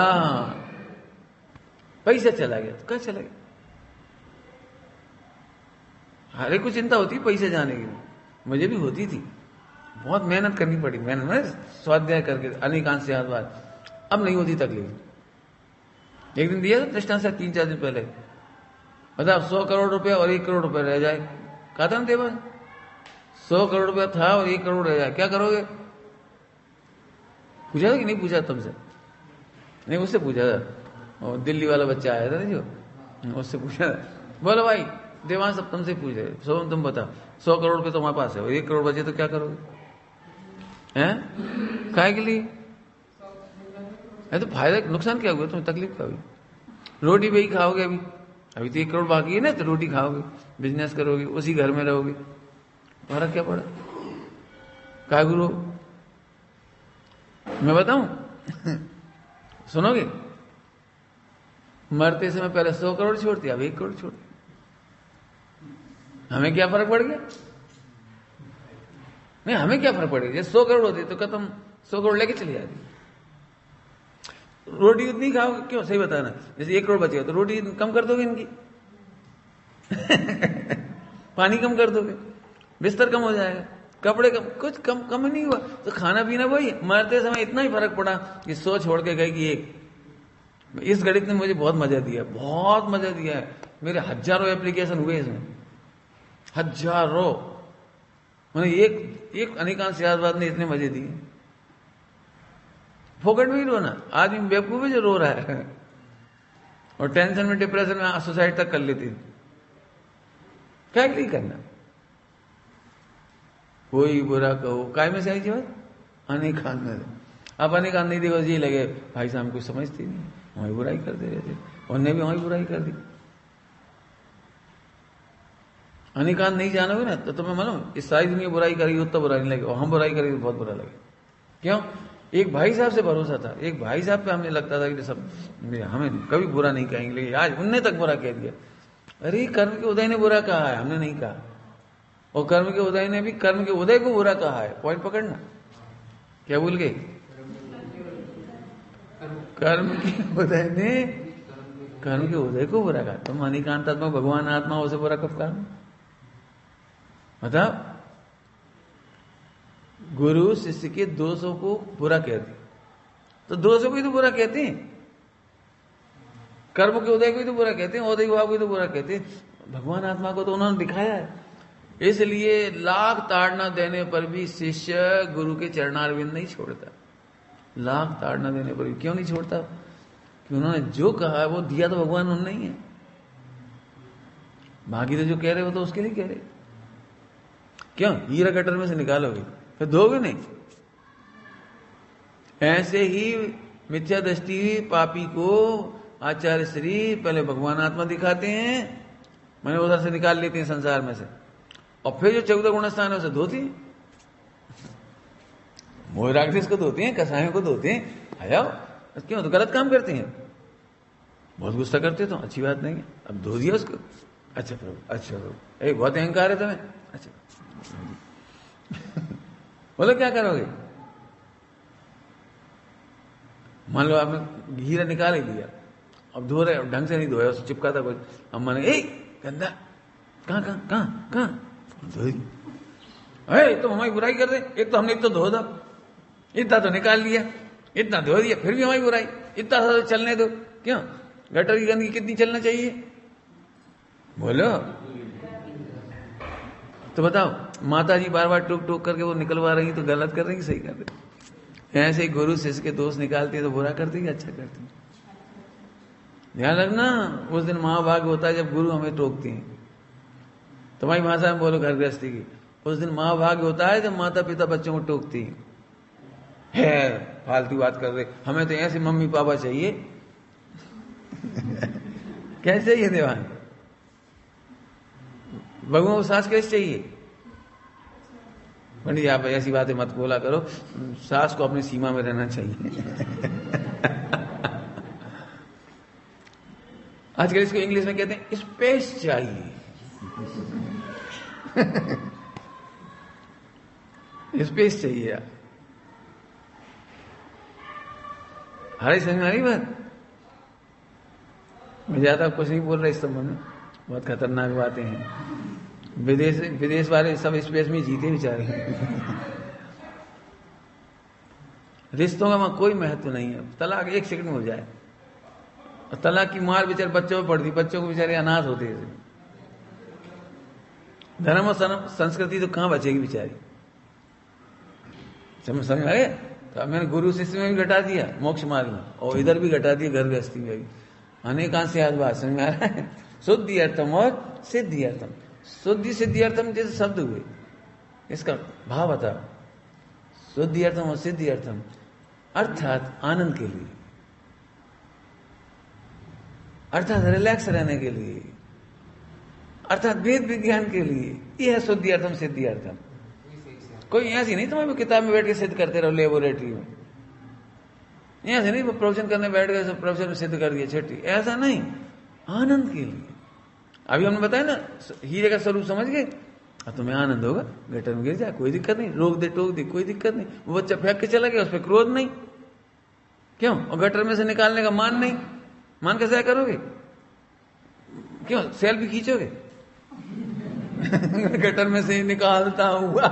पैसा चला गया तो क्या चला गया। हर एक को चिंता होती है पैसे जाने की, मुझे भी होती थी, बहुत मेहनत करनी पड़ी। मैंने स्वाध्याय करके अनेकांत से याद बात, अब नहीं होती तकलीफ। एक दिन दिया था दृष्टांत से 3-4 दिन पहले, मतलब 100 करोड़ रुपया और 1 करोड़ रुपया रह जाए। कहा था ना देवा, 100 करोड़ रुपया था और 1 करोड़ रह जाए, क्या करोगे? पूछा था कि नहीं पूछा तुमसे? नहीं, उससे पूछा था। और दिल्ली वाला बच्चा आया था ना जो, उससे पूछा था। बोलो भाई देवान सब तुमसे पूछ रहे, सब तुम बताओ, 100 करोड़ रुपये तुम्हारे पास है और 1 करोड़ बचे तो क्या करोगे? हैं? काय के लिए? तो फायदा नुकसान क्या हुआ तुम्हें? तकलीफ का भी रोटी वही खाओगे। अभी तो 1 करोड़ बाकी है ना, तो रोटी खाओगे, बिजनेस करोगे, उसी घर में रहोगे, फर्क क्या पड़ा? काय गुरु मैं बताऊं सुनोगे? मरते समय पहले 100 करोड़ छोड़ती, अब 1 करोड़ छोड़ती, हमें क्या फर्क पड़ गया? नहीं, हमें क्या फर्क पड़ेगा? जैसे 100 करोड़ होती तो क्या तुम 100 करोड़ लेके चली जाती? रोटी उतनी खाओगे, क्यों? सही बताना, जैसे 1 करोड़ बचेगा तो रोटी कम कर दोगे इनकी पानी कम कर दोगे, बिस्तर कम हो जाएगा, कपड़े कम, कुछ कम नहीं हुआ तो खाना पीना वही। मरते समय इतना ही फर्क पड़ा कि 100 छोड़ के गए कि 1। इस गणित ने मुझे बहुत मजा दिया, बहुत मजा दिया है। मेरे हजारों एप्लीकेशन हुए इसमें, हजारों। मैंने एक अनेकांत सियासतवाद ने इतने मजे दिए। फोकट में ही रोना, आदमी बेवकूफ है जो रो रहा है, और टेंशन में डिप्रेशन में सुसाइड तक कर लेती। क्या नहीं करना? कोई बुरा कहो, काय में से आई बात? अनेकांत में। अब अनेकांत नहीं देखो जी लगे भाई साहब कुछ समझती नहीं, हमारी बुराई करते रहते, उन्होंने भी हमारी बुराई कर दी। अनेकांत नहीं जानोगे ना तो तुम्हें मालूम इस सारी दुनिया बुराई करेगी उतना बुरा नहीं लगेगा, और हम बुराई करेंगे बहुत बुरा लगेगा। क्यों? एक भाई साहब से भरोसा था, एक भाई साहब पे हमें लगता था कि सब हमें कभी बुरा नहीं कहेंगे, लेकिन आज उनने तक बुरा कह दिया। अरे कर्म के उदय ने बुरा कहा है, हमने नहीं कहा, और कर्म के उदय ने भी कर्म के उदय को बुरा कहा है। पॉइंट पकड़ना, क्या भूल गए? कर्म के उदय ने कर्म के उदय को बुरा कहा। तुम अनिकांतात्मक भगवान आत्मा उसे बुरा कब कहा? मतलब गुरु शिष्य के दोषों को बुरा कहते, तो दोषों को ही तो बुरा कहते हैं, कर्म के उदय को ही तो बुरा कहते हैं, उदय भाव को ही तो बुरा कहते हैं। भगवान आत्मा को तो उन्होंने दिखाया है। इसलिए लाख ताड़ना देने पर भी शिष्य गुरु के चरणारविंद नहीं छोड़ता। लाख ताड़ना देने पर भी क्यों नहीं छोड़ता? कि उन्होंने जो कहा है वो दिया तो भगवान उन्होंने नहीं है। बाकी तो जो कह रहे हो तो उसके लिए कह रहे। क्यों? हीरा गटर में से निकालोगे फिर धोगे नहीं। ऐसे ही मिथ्या दृष्टि पापी को आचार्य श्री पहले भगवान आत्मा दिखाते हैं, मैंने उधर से निकाल लेते हैं संसार में से, और फिर जो 14 गुण स्थान है उसे धोती हैं। मोह राक्षस को धोते हैं, कसायों को धोते हैं। आ जाओ, क्यों? तो गलत काम करते हैं, बहुत गुस्सा करते तो अच्छी बात नहीं है। अब धो दिया उसको, अच्छा प्रभु, अच्छा प्रभु, एक बहुत अहंकार है तुम्हें, अच्छा बोलो क्या करोगे? मान लो आपने हीरा निकाल ही दिया, अब धो रहे, ढंग से नहीं धोया, उसको चिपका था कोई, अब माने गंदा, कहां धो दी, तुम हमारी बुराई कर रहे। एक तो हमने तो धो दो, इतना तो निकाल लिया, इतना धो दिया, फिर भी हमारी बुराई, इतना सा तो चलने दो। क्यों? गटर की गंदगी कितनी चलना चाहिए? बोलो तो बताओ। माता जी बार बार टोक टोक करके वो निकलवा रही, तो गलत कर रही कि सही कर रही? ऐसे गुरु शिष्य के दोस्त निकालते हैं तो बुरा करते कि अच्छा करते हैं? ध्यान रखना, उस दिन महाभाग्य होता है जब गुरु हमें टोकते हैं। तुम्हारी भाषा में बोलो घर गृहस्थी की, उस दिन महाभाग्य होता है जब माता पिता बच्चों को टोकती है फालतू बात कर रहे, हमें तो ऐसे मम्मी पापा चाहिए। कैसे चाहिए देवान? भगवान को सास कैसे चाहिए? पंडित आप ऐसी बातें मत बोला करो, सास को अपनी सीमा में रहना चाहिए। आजकल इसको इंग्लिश में कहते हैं स्पेस चाहिए। स्पेस चाहिए यार। हमारी समझ में आ रही बात? मैं ज्यादा कुछ नहीं बोल रहा इस संबंध में, बहुत खतरनाक बातें हैं। विदेश वाले सब स्पेस में जीते बेचारे। रिश्तों का वहां कोई महत्व नहीं है, तलाक 1 सेकंड में हो जाए। और तलाक की मार बेचारे बच्चों पर पड़ती, बच्चों को बेचारे अनाथ होते हैं। धर्म और संस्कृति तो कहां बचेगी बेचारी? समझ आ गया? तो अब मैंने गुरु शिष्य में भी घटा दिया मोक्ष मार्ग में, और इधर भी घटा दिया घर गृहस्थी में भी। अनेकांश बात समझ में आ रहा है? शुद्धि अर्थम और सिद्धि अर्थम। शुद्धि सिद्धि अर्थम जैसे शब्द हुए, इसका भाव बताओ। शुद्धि अर्थम और सिद्धि अर्थम अर्थात आनंद के लिए, अर्थात रिलैक्स रहने के लिए, अर्थात वेद विज्ञान के लिए। यह है शुद्धि अर्थम सिद्धि अर्थम। कोई ऐसी नहीं तुम्हें किताब में बैठ के सिद्ध करते रहो लेबोरेटरी में, ऐसे नहीं प्रवचन करने बैठ गए प्रवचन में सिद्ध कर दिया छठी, ऐसा नहीं। आनंद के लिए। अभी हमने बताया ना, हीरे का स्वरूप समझ गए, अब तुम्हें आनंद होगा, गटर में गिर जाए कोई दिक्कत नहीं, रोक दे टोक दे कोई दिक्कत नहीं, वो बच्चा फेंक के चला गया उस पर क्रोध नहीं। क्यों? और गटर में से निकालने का मान नहीं, मान कैसे करोगे? क्यों? सेल्फी खींचोगे? गटर में से निकालता हुआ।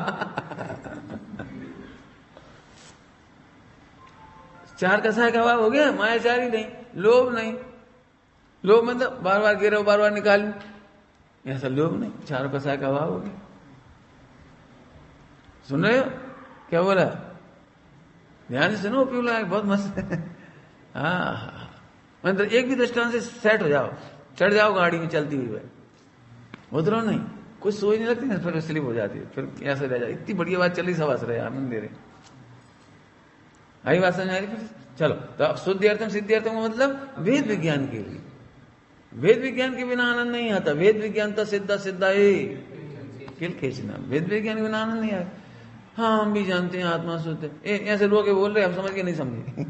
4 कसाय का भाव हो गया, मायाचारी नहीं, लोभ नहीं। लोभ मतलब बार बार गिर बार बार निकाल, ऐसा लोभ नहीं, 4 कसाय का भाव हो गया। सुन रहे हो क्या बोला? ध्यान से सुनो, उपयोग लगा, बहुत मस्त। हाँ, मतलब एक भी दृष्टांत से सेट हो जाओ, चढ़ जाओ गाड़ी में चलती हुई है, उतरो नहीं, कुछ सोच नहीं लगती, फिर स्लिप हो जाती है, फिर ऐसे रह जाती। इतनी बढ़िया बात चल रही, सब हंस रहे, आनंद दे रहे। आई बात समझ आ रही? फिर चलो, तो अब शुद्धि अर्थम सिद्धि अर्थम का मतलब वेद विज्ञान के लिए। वेद विज्ञान के बिना आनंद नहीं आता। वेद विज्ञान तो सिद्धा सिद्धा किल खींचना, वेद विज्ञान के बिना आनंद नहीं आया। हाँ, हम भी जानते हैं आत्मा शुद्ध है, ऐसे रो के बोल रहे, हम समझ के नहीं समझे।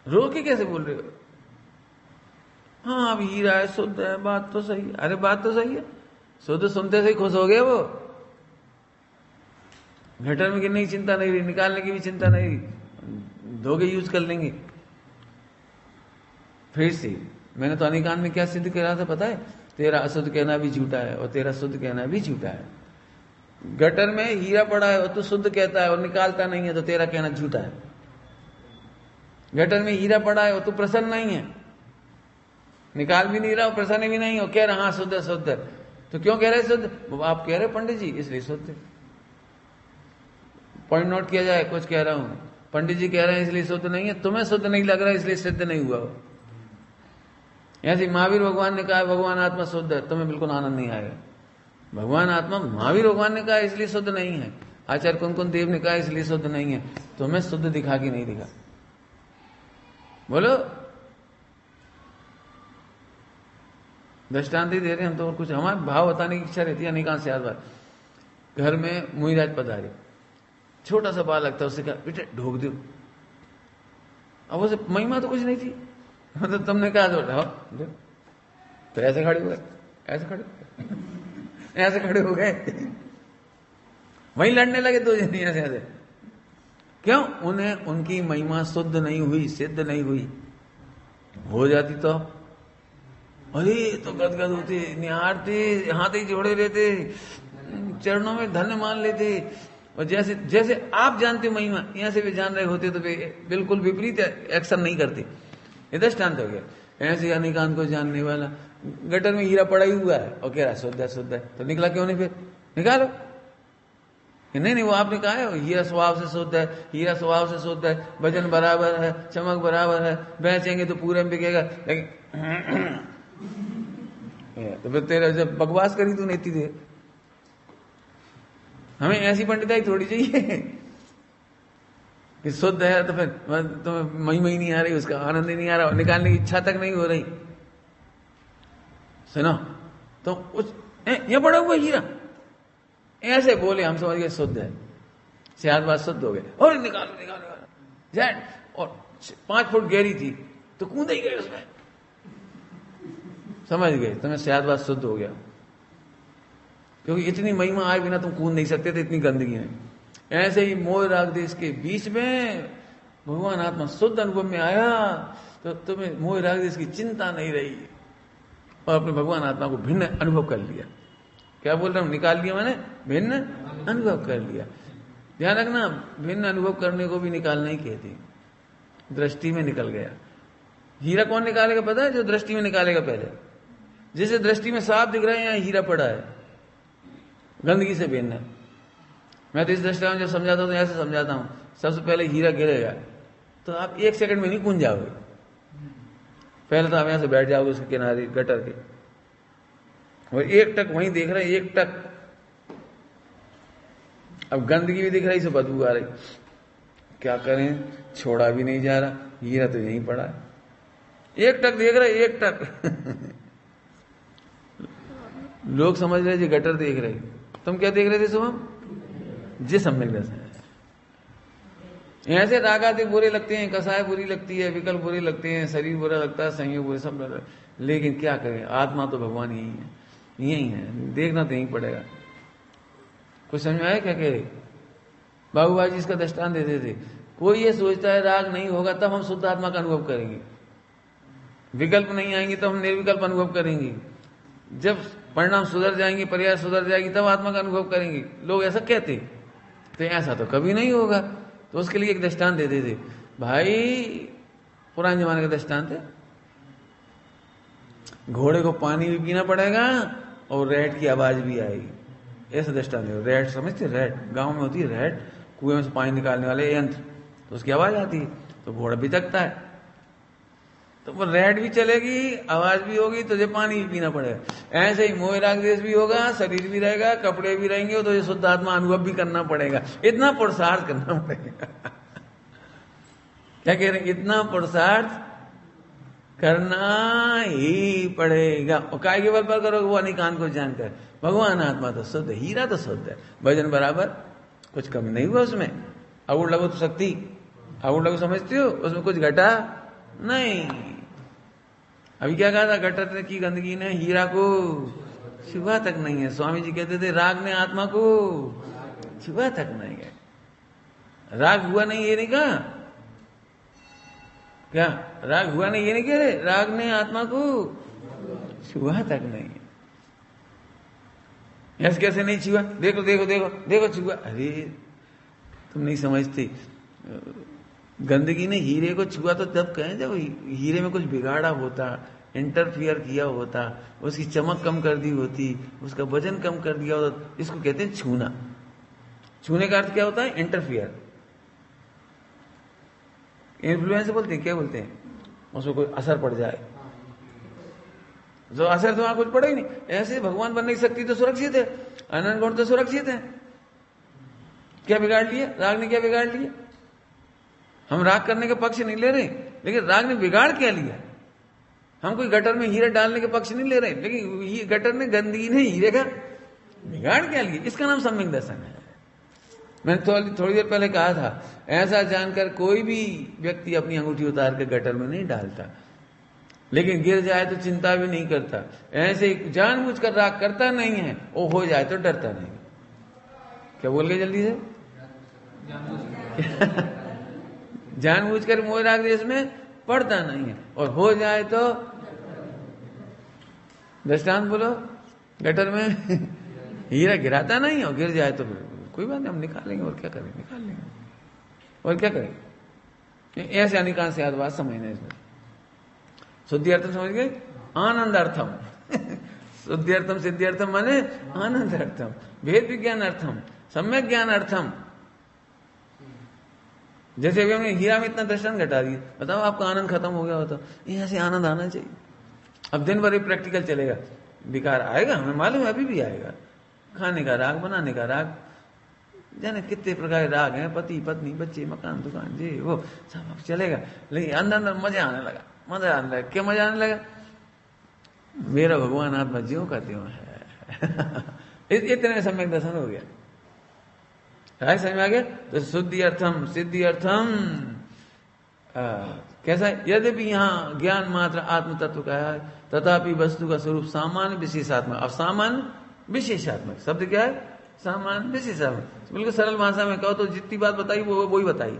रो के कैसे बोल रहे हो? हाँ, अब हीरा है, शुद्ध है, बात तो सही है। अरे बात तो सही है, शुद्ध सुनते से ही खुश हो गए वो। गटर में गिरने की चिंता नहीं रही, निकालने की भी चिंता नहीं रही, दो के यूज कर लेंगे। फिर से मैंने तो अनेकांत में क्या सिद्ध करा था पता है? तेरा अशुद्ध कहना भी झूठा है और तेरा शुद्ध कहना भी झूठा है। गटर में हीरा पड़ा है और तू शुद्ध कहता है और निकालता नहीं है, तो तेरा कहना झूठा है। गटर में हीरा पड़ा है और तू प्रसन्न नहीं है, निकाल भी नहीं रहा और प्रसन्न भी नहीं हो, कह रहा हाँ शुद्ध है शुद्ध है। तो क्यों कह रहे शुद्ध? आप कह रहे पंडित जी इसलिए शुद्ध है। पॉइंट नोट किया जाए, कुछ कह रहा हूं, पंडित जी कह रहे हैं इसलिए शुद्ध नहीं है, तुम्हें शुद्ध नहीं लग रहा है इसलिए सिद्ध नहीं हुआ हो। ऐसे महावीर भगवान ने कहा भगवान आत्मा शुद्ध है, तुम्हें बिल्कुल आनंद नहीं आएगा। भगवान आत्मा महावीर भगवान ने कहा इसलिए शुद्ध नहीं है, आचार्य कुंकुन देव ने कहा इसलिए शुद्ध नहीं है, तुम्हें शुद्ध दिखा कि नहीं दिखा? बोलो। दृष्टांत ही दे रहे हम तो, और कुछ हमारे भाव बताने की इच्छा रहती है। अनेकांत से बात, घर में मुहिराज पधारे, छोटा सा बालक था, उससे कहा बेटे ढोक दो। अब उसे महिमा तो कुछ नहीं थी, मतलब तुमने कहा तो ऐसे खड़े हुए, ऐसे खड़े ऐसे खड़े हो गए, वहीं लड़ने लगे दो जन ऐसे ऐसे। क्यों? उन्हें उनकी महिमा शुद्ध नहीं हुई, सिद्ध नहीं हुई। हो जाती तो अरे तो गदगद होते, निहारते, हाथ ही जोड़े रहते, चरणों में धन्य मान लेते। और जैसे जैसे आप जानते हो महिमा, यहां से भी जान रहे होते तो बिल्कुल विपरीत एक्शन नहीं करते। ये दृष्टांत हो गया। ऐसे अनेकांत को जानने वाला गटर में हीरा पड़ा ही हुआ है और कह रहा शुद्ध है शुद्ध है, तो निकला क्यों नहीं? फिर निकालो। नहीं, वो आपने कहा है हीरा स्वभाव से शुद्ध है, हीरा स्वभाव से शुद्ध है, वजन बराबर है, चमक बराबर है, बेचेंगे तो पूरे में बिकेगा। लेकिन तो फिर तेरा जब बकवास करी तूने इतनी देर, हमें ऐसी पंडिताई थोड़ी चाहिए कि शुद्ध है तो फिर तुम्हें महिमा ही नहीं आ रही, उसका आनंद ही नहीं आ रहा, निकालने की इच्छा तक नहीं हो रही। सुनो तो ये पड़ा हुआ हीरा, ऐसे बोले हम समझ गए शुद्ध है, शायद बात शुद्ध हो गए। और निकालो निकालो जैट, और 5 फुट गहरी थी तो कूद ही गए उसमें, समझ गए तुम्हें शायद बात शुद्ध हो गया। क्योंकि इतनी महिमा आए बिना तुम कूद नहीं सकते थे, इतनी गंदगी है। ऐसे ही मोह राग देश के बीच में भगवान आत्मा शुद्ध अनुभव में आया तो तुम्हें मोह राग देश की चिंता नहीं रही और अपने भगवान आत्मा को भिन्न अनुभव कर लिया। क्या बोल रहा हूं? निकाल लिया मैंने, भिन्न अनुभव कर लिया। ध्यान रखना, भिन्न अनुभव करने को भी निकालना ही कहते, दृष्टि में निकल गया। हीरा कौन निकालेगा पता है? जो दृष्टि में निकालेगा पहले। जिसे दृष्टि में साफ दिख रहा है यहाँ हीरा पड़ा है, गंदगी से भिन्न है। मैं तो इस दृष्टि में जब समझाता हूं तो ऐसे समझाता हूं, सबसे पहले हीरा गिरेगा तो आप 1 सेकंड में नहीं कूद जाओगे। पहले तो आप यहां से बैठ जाओगे उसके किनारे गटर के, और एक टक वहीं देख रहे हैं, एक टक। अब गंदगी भी दिख रही, से बदबू आ रही, क्या करें? छोड़ा भी नहीं जा रहा, हीरा तो यहीं पड़ा है। एक टक देख रहे, एक टक। लोग समझ रहे जी गटर देख रहे, तुम क्या देख रहे थे सुबह? जिस सम्यक दर्शन। ऐसे रागादि बुरे लगते हैं, कसाय बुरी लगती है, विकल्प बुरे लगते हैं, शरीर बुरा लगता है, संयोग बुरे, सब बुरा। लेकिन क्या करें, आत्मा तो भगवान यही है, यही है, देखना तो यही पड़ेगा। कुछ समझ में आया क्या कह रहे? बाबूबाजी इसका दृष्टांत देते थे। कोई ये सोचता है राग नहीं होगा तब हम शुद्ध आत्मा का अनुभव करेंगे, विकल्प नहीं आएंगे तो हम निर्विकल्प अनुभव करेंगे, जब परिणाम सुधर जाएंगे, पर्याय सुधर जाएगी तब आत्मा का अनुभव करेंगे। लोग ऐसा कहते, तो ऐसा तो कभी नहीं होगा। तो उसके लिए एक दृष्टांत देते थे भाई, पुराने जमाने का दृष्टांत है। घोड़े को पानी भी पीना पड़ेगा और रैट की आवाज भी आएगी, ऐसा दृष्टांत है। रैट समझते? रैट गांव में होती है, रैट कुएं में से पानी निकालने वाले यंत्र, तो उसकी आवाज आती है तो घोड़ा भी थकता है, तो वो रैट भी चलेगी, आवाज भी होगी, तो ये पानी भी पीना पड़ेगा। ऐसे ही मोह राग देश भी होगा, शरीर भी रहेगा, कपड़े भी रहेंगे, तो ये शुद्ध आत्मा अनुभव भी करना पड़ेगा, इतना पुरुषार्थ करना पड़ेगा। क्या कह रहे हैं? इतना पुरुषार्थ करना ही पड़ेगा। और काय के बल पर करोगे? वो अनेकांत को जानकर। भगवान आत्मा तो शुद्ध है, हीरा तो शुद्ध है, वजन बराबर, कुछ कम नहीं हुआ उसमें। अवुड़ लघु तो शक्ति, अवुड़ लघु समझते हो, उसमें कुछ घटा नहीं। अभी क्या कहा था? गटर की गंदगी ने हीरा को छुआ तक नहीं है। स्वामी जी कहते थे राग ने आत्मा को छुआ तक नहीं है। राग हुआ नहीं ये नहीं कहा, क्या राग हुआ नहीं, ये नहीं कह रहे, राग ने आत्मा को छुआ तक नहीं। ऐसे कैसे नहीं छुआ, देखो देखो देखो देखो छुआ, अरे तुम नहीं समझते, गंदगी ने हीरे को छुआ तो तब कहें जब हीरे में कुछ बिगाड़ा होता, इंटरफियर किया होता, उसकी चमक कम कर दी होती, उसका वजन कम कर दिया होता, इसको कहते हैं छूना। छूने का अर्थ क्या होता है? इंटरफियर। इन्फ्लुएंस बोलते हैं, क्या बोलते हैं, उसमें कोई असर पड़ जाए, जो असर तो वहां कुछ पड़ा ही नहीं। ऐसे भगवान बनने की शक्ति तो सुरक्षित है, अनंत गुण तो सुरक्षित है, क्या बिगाड़ लिया राग ने? क्या बिगाड़ लिया? हम राग करने के पक्ष नहीं ले रहे, लेकिन राग ने बिगाड़ क्या लिया? हम कोई गटर में हीरा डालने के पक्ष नहीं ले रहे, लेकिन गटर ने, गंदगी ने हीरे का बिगाड़ क्या लिया? इसका नाम सम्यक दर्शन है। मैंने थोड़ी देर पहले कहा था, ऐसा जानकर कोई भी व्यक्ति अपनी अंगूठी उतार के गटर में नहीं डालता, लेकिन गिर जाए तो चिंता भी नहीं करता। ऐसे जानबूझकर राग करता नहीं है, वो हो जाए तो डरता नहीं। क्या बोल गए जल्दी से? जानबूझकर मोह राग देश में पड़ता नहीं है, और हो जाए तो दृष्टांत बोलो, गटर में हीरा गिराता नहीं, और गिर जाए तो कोई बात नहीं, हम निकालेंगे, और क्या करेंगे, निकाल लेंगे, और क्या करेंगे। ऐसे अनिकांत से बात समझना इसमें। शुद्धि अर्थम समझ गए? आनंद अर्थम शुद्धि अर्थम सिद्धि अर्थम माने आनंद अर्थम, भेद विज्ञान अर्थम, सम्यक ज्ञान अर्थम। जैसे अभी हमने हीरा में इतना दर्शन घटा दिया, बताओ आपका आनंद खत्म हो गया होता, यहाँ से आनंद आना चाहिए। अब दिन भर प्रैक्टिकल चलेगा, विकार आएगा, हमें मालूम है अभी भी आएगा। खाने का राग, बनाने का राग, जाने कितने प्रकार के राग हैं, पति पत्नी बच्चे मकान दुकान जी वो सब चलेगा, लेकिन अंदर अंदर मजा आने लगा, मजा आने लगा। क्या मजा आने लगा? मेरा भगवान आत्मा ज्यों का त्यों है इतने में सम्यक दर्शन हो गया। राय समझ में आ गया? तो शुद्धि अर्थम सिद्धि अर्थम कैसा है? यद्यपि यहाँ ज्ञान मात्र आत्म तत्व का है, तथापि वस्तु का स्वरूप सामान्य विशेषात्मक। अब सामान्य विशेषात्मक शब्द क्या है? सामान्य विशेषात्मक। बिल्कुल सरल भाषा में कहो तो जितनी बात बताई वो वही बताई।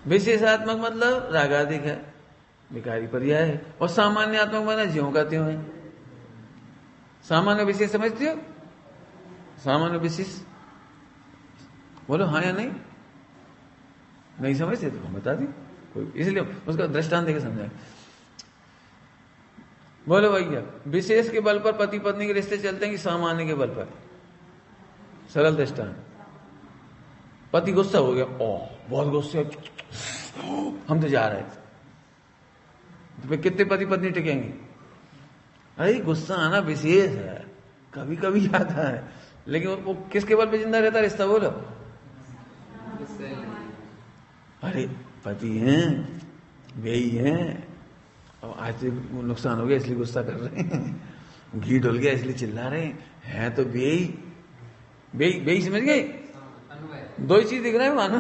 विशेषात्मक मतलब रागाधिक है, विकारी पर्याय है, और सामान्यात्मक मतलब ज्यों का त्यों है। सामान्य विशेष समझते हो? सामान्य विशेष बोलो हाँ या नहीं? नहीं समझते तो हम बता दी, कोई इसलिए उसका दृष्टांत देकर समझाए। बोलो भैया, विशेष के बल पर पति पत्नी के रिश्ते चलते हैं कि सामान्य के बल पर? सरल दृष्टांत, पति गुस्सा हो गया, ओह बहुत गुस्से, हम तो जा रहे थे, तो फिर कितने पति पत्नी टिकेंगे? अरे गुस्सा आना विशेष है, कभी कभी आता है, लेकिन वो किसके बल पे जिंदा रहता रिश्ता? बोलो। अरे पति हैं, बेई हैं, अब आज तो नुकसान हो गया इसलिए गुस्सा कर रहे हैं, घी डुल गया इसलिए चिल्ला रहे हैं, तो बेई बेई बेई समझ गए? दो ही चीज दिख रहा है मानो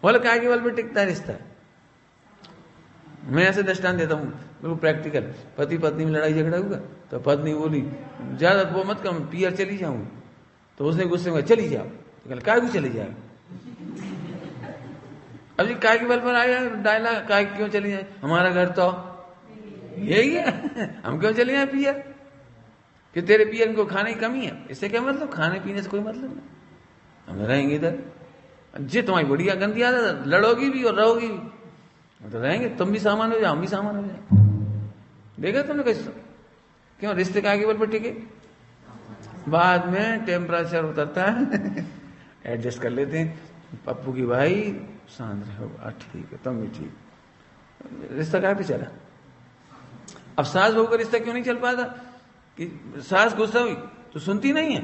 बोले काय के बल पे टिकता है रिश्ता? मैं ऐसे दृष्टांत देता हूँ बिल्कुल प्रैक्टिकल। पति पत्नी में लड़ाई झगड़ा हुआ, तो पत्नी बोली ज्यादा वो मत कम, पियर चली जाऊं, तो उसने गुस्से में चली जाओ, तो कहला काय को चली जाए? अब जी काय के बल पर आया डायला, काय क्यों चली जाए? हमारा घर तो यही है, हम क्यों चले जाए पियर? कि तेरे पियर को खाने की कमी है? इससे क्या मतलब? खाने पीने से कोई मतलब नहीं, हम रहेंगे इधर। जी तुम्हारी बढ़िया गंदी आदत, लड़ोगी भी और रहोगी भी, तो रहेंगे, तुम भी सामान हो जाओ, हम भी सामान हो जाए। देखा तुमने कैसे? क्यों रिश्ते काय के बल पर टिके? बाद में टेम्परेचर उतरता है एडजस्ट कर लेते हैं, पप्पू की भाई शांत रहो, ठीक है तुम भी ठीक, रिश्ता काय पे चला। अब सास बहू का रिश्ता क्यों नहीं चल पाता? कि सास गुस्सा हुई तो सुनती नहीं है,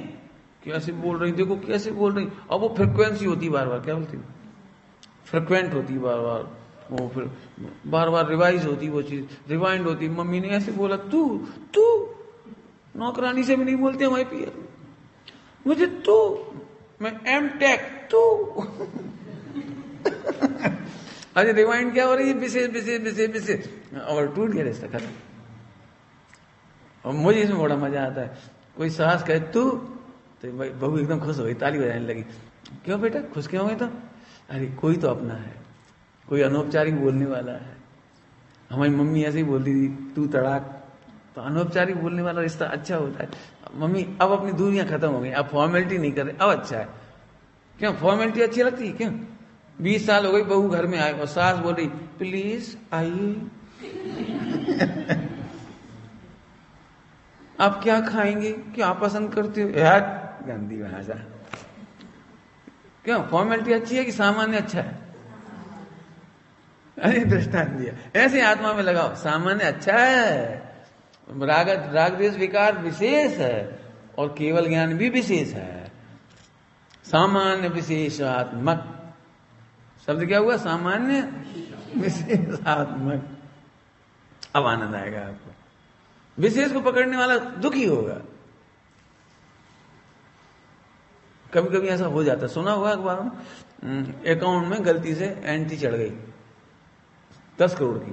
कैसे बोल रही, देखो कैसे बोल रही, अब वो फ्रिक्वेंसी होती बार बार, क्या बोलती, फ्रिक्वेंट होती बार बार, वो फिर बार बार रिवाइज होती, वो चीज रिवाइंड होती। मम्मी ने ऐसे बोला, तू नौकरानी से भी नहीं बोलते हमारे पियर, मुझे तू, मैं एम टेक तू अरे रिवाइंड क्या हो रही है? विशेष विशेष विशेष विशेष, और टूट गया रिश्ता, खत्म। और मुझे इसमें बड़ा मजा आता है, कोई सास कहे तू, तो बहू एकदम खुश हो गई, ताली बजाने लगी। क्यों बेटा खुश क्यों हो गए? तो अरे कोई तो अपना है, कोई अनौपचारिक बोलने वाला है। हमारी मम्मी ऐसे ही बोलती थी, तू तड़ाक। तो अनौपचारिक बोलने वाला रिश्ता अच्छा होता है। मम्मी अब अपनी दूरियां खत्म हो गई, अब फॉर्मेलिटी नहीं कर रहे, अब अच्छा है। क्यों फॉर्मेलिटी अच्छी लगती है? क्यों 20 साल हो गई, बहू घर में आए और सास बोल रही प्लीज आइए आप क्या खाएंगे, क्या पसंद करते हो? यार गंदी भाषा। क्यों फॉर्मेलिटी अच्छी है कि सामान्य अच्छा है? अरे दृष्टांत दिया, ऐसे आत्मा में लगाओ, सामान्य अच्छा है, राग द्वेष विकार विशेष है और केवल ज्ञान भी विशेष है। सामान्य विशेषात्मक शब्द क्या हुआ? सामान्य विशेषात्मक। अब आनंद आएगा आपको। विशेष को पकड़ने वाला दुखी होगा। कभी कभी ऐसा हो जाता, सुना हुआ अखबार में, अकाउंट में गलती से एंट्री चढ़ गई 10 करोड़ की,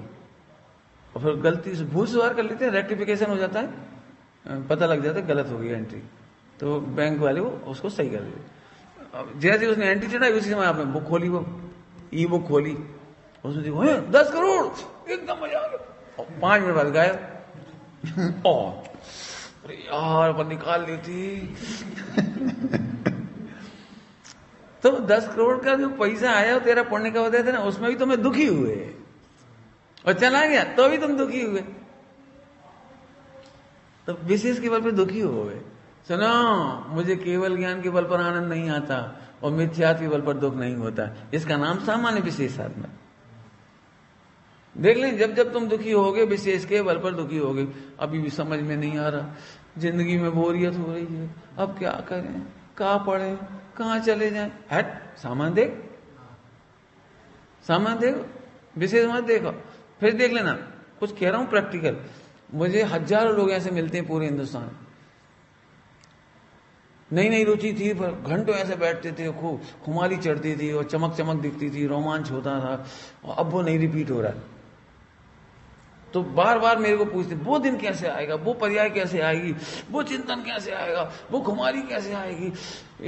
और फिर गलती से भूल सुधार कर लेते हैं, रेक्टिफिकेशन हो जाता है, पता लग जाता है गलत हो गई एंट्री, तो बैंक वाले वो उसको सही कर देते। जैसे उसने एंट्री चढ़ाई उसी समय आपने बुक खोली, वो ई बुक खोली, उसमें देखो 10 करोड़, एकदम मजा आ गया। 5 मिनट बाद गायब। अरे यार अपन निकाल लेती। तो 10 करोड़ का जो पैसा आया तेरा पुण्य का होता था ना, उसमें भी तुम्हें दुखी हुए, और चला गया तो भी तुम दुखी हुए। तो विशेष के बल पे दुखी हो गए। सुनो, मुझे केवल ज्ञान के बल पर आनंद नहीं आता और मिथ्यात्व के बल पर दुख नहीं होता। इसका नाम सामान्य विशेषात्मक। देख लें, जब जब तुम दुखी होगे विशेष के बल पर दुखी होगे। अभी भी समझ में नहीं आ रहा, जिंदगी में बोरियत हो रही है, अब क्या करें, कहाँ पढ़े, कहाँ चले जाएं? हट, सामान देख, सामान देखो, विशेष मत देखो। फिर देख लेना, कुछ कह रहा हूं प्रैक्टिकल। मुझे हजारों लोग ऐसे मिलते हैं पूरे हिंदुस्तान। नई नई रुचि थी पर घंटों ऐसे बैठते थे, खूब खुमारी चढ़ती थी और चमक चमक दिखती थी, रोमांच होता था, और अब वो नहीं रिपीट हो रहा। तो बार बार मेरे को पूछते, वो दिन कैसे आएगा, वो पर्याय कैसे आएगी, वो चिंतन कैसे आएगा, वो खुमारी कैसे आएगी।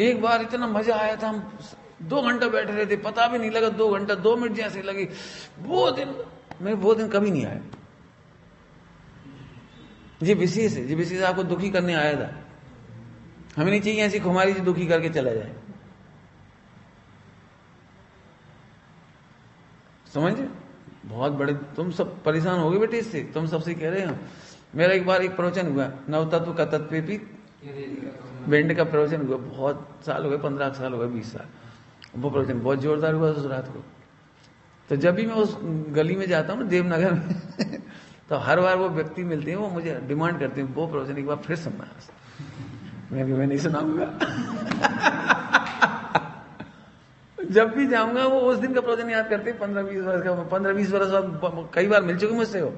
एक बार इतना मजा आया था, हम 2 घंटे बैठे रहे थे, पता भी नहीं लगा 2 घंटा 2 मिनट जैसे लगे। वो दिन कभी नहीं आया। ये विशेष है, ये विशेष आपको दुखी करने आया था। हमें नहीं चाहिए ऐसी खुमारी जो दुखी करके चला जाए। समझे? बहुत बड़े तुम सब परेशान हो गए बेटे इससे, तुम सबसे कह रहे हो। मेरा एक बार एक प्रवचन हुआ, नवतत्व का तत्व भी बेंड का प्रवचन हुआ, बहुत साल हो गए, 15 साल हो गए, 20 साल। वो प्रवचन बहुत जोरदार हुआ उस रात को। तो जब भी मैं उस गली में जाता हूँ ना, देवनगर में तो हर बार वो व्यक्ति मिलते हैं, वो मुझे डिमांड करते हैं, वो प्रवचन एक बार फिर सुनना। मैं नहीं सुनाऊंगा। जब भी जाऊंगा वो उस दिन का प्रवचन याद करते हैं। 15-20 वर्ष का, 15-20 वर्ष बाद कई बार मिल चुके मुझसे, वो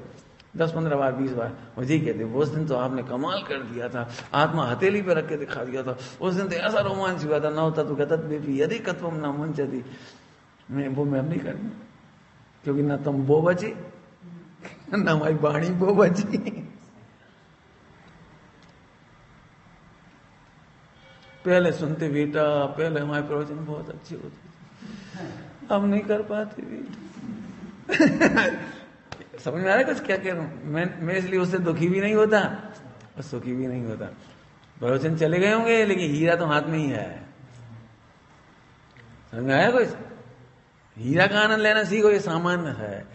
10-15 बार 20 बार मुझे ही कहते, उस दिन तो आपने कमाल कर दिया था, आत्मा हथेली पे रख के दिखा दिया था, उस दिन तो ऐसा रोमांच हुआ था। नव तत्व तत्व यदि तत्व न मुंचती। मैं अब नहीं करूंगा, क्योंकि ना तुम वो बची ना हमारी वाणी वो बची। पहले सुनते बेटा, पहले हमारे प्रवचन बहुत अच्छे होते थे, अब नहीं कर पाते भी। समझ में आ रहा है कुछ क्या कह रहा हूं मैं? इसलिए उससे दुखी भी नहीं होता और सुखी भी नहीं होता। प्रवचन चले गए होंगे लेकिन हीरा तो हाथ में ही है। समझ में आया कुछ? हीरा का आनंद लेना सीखो, ये सामान्य है।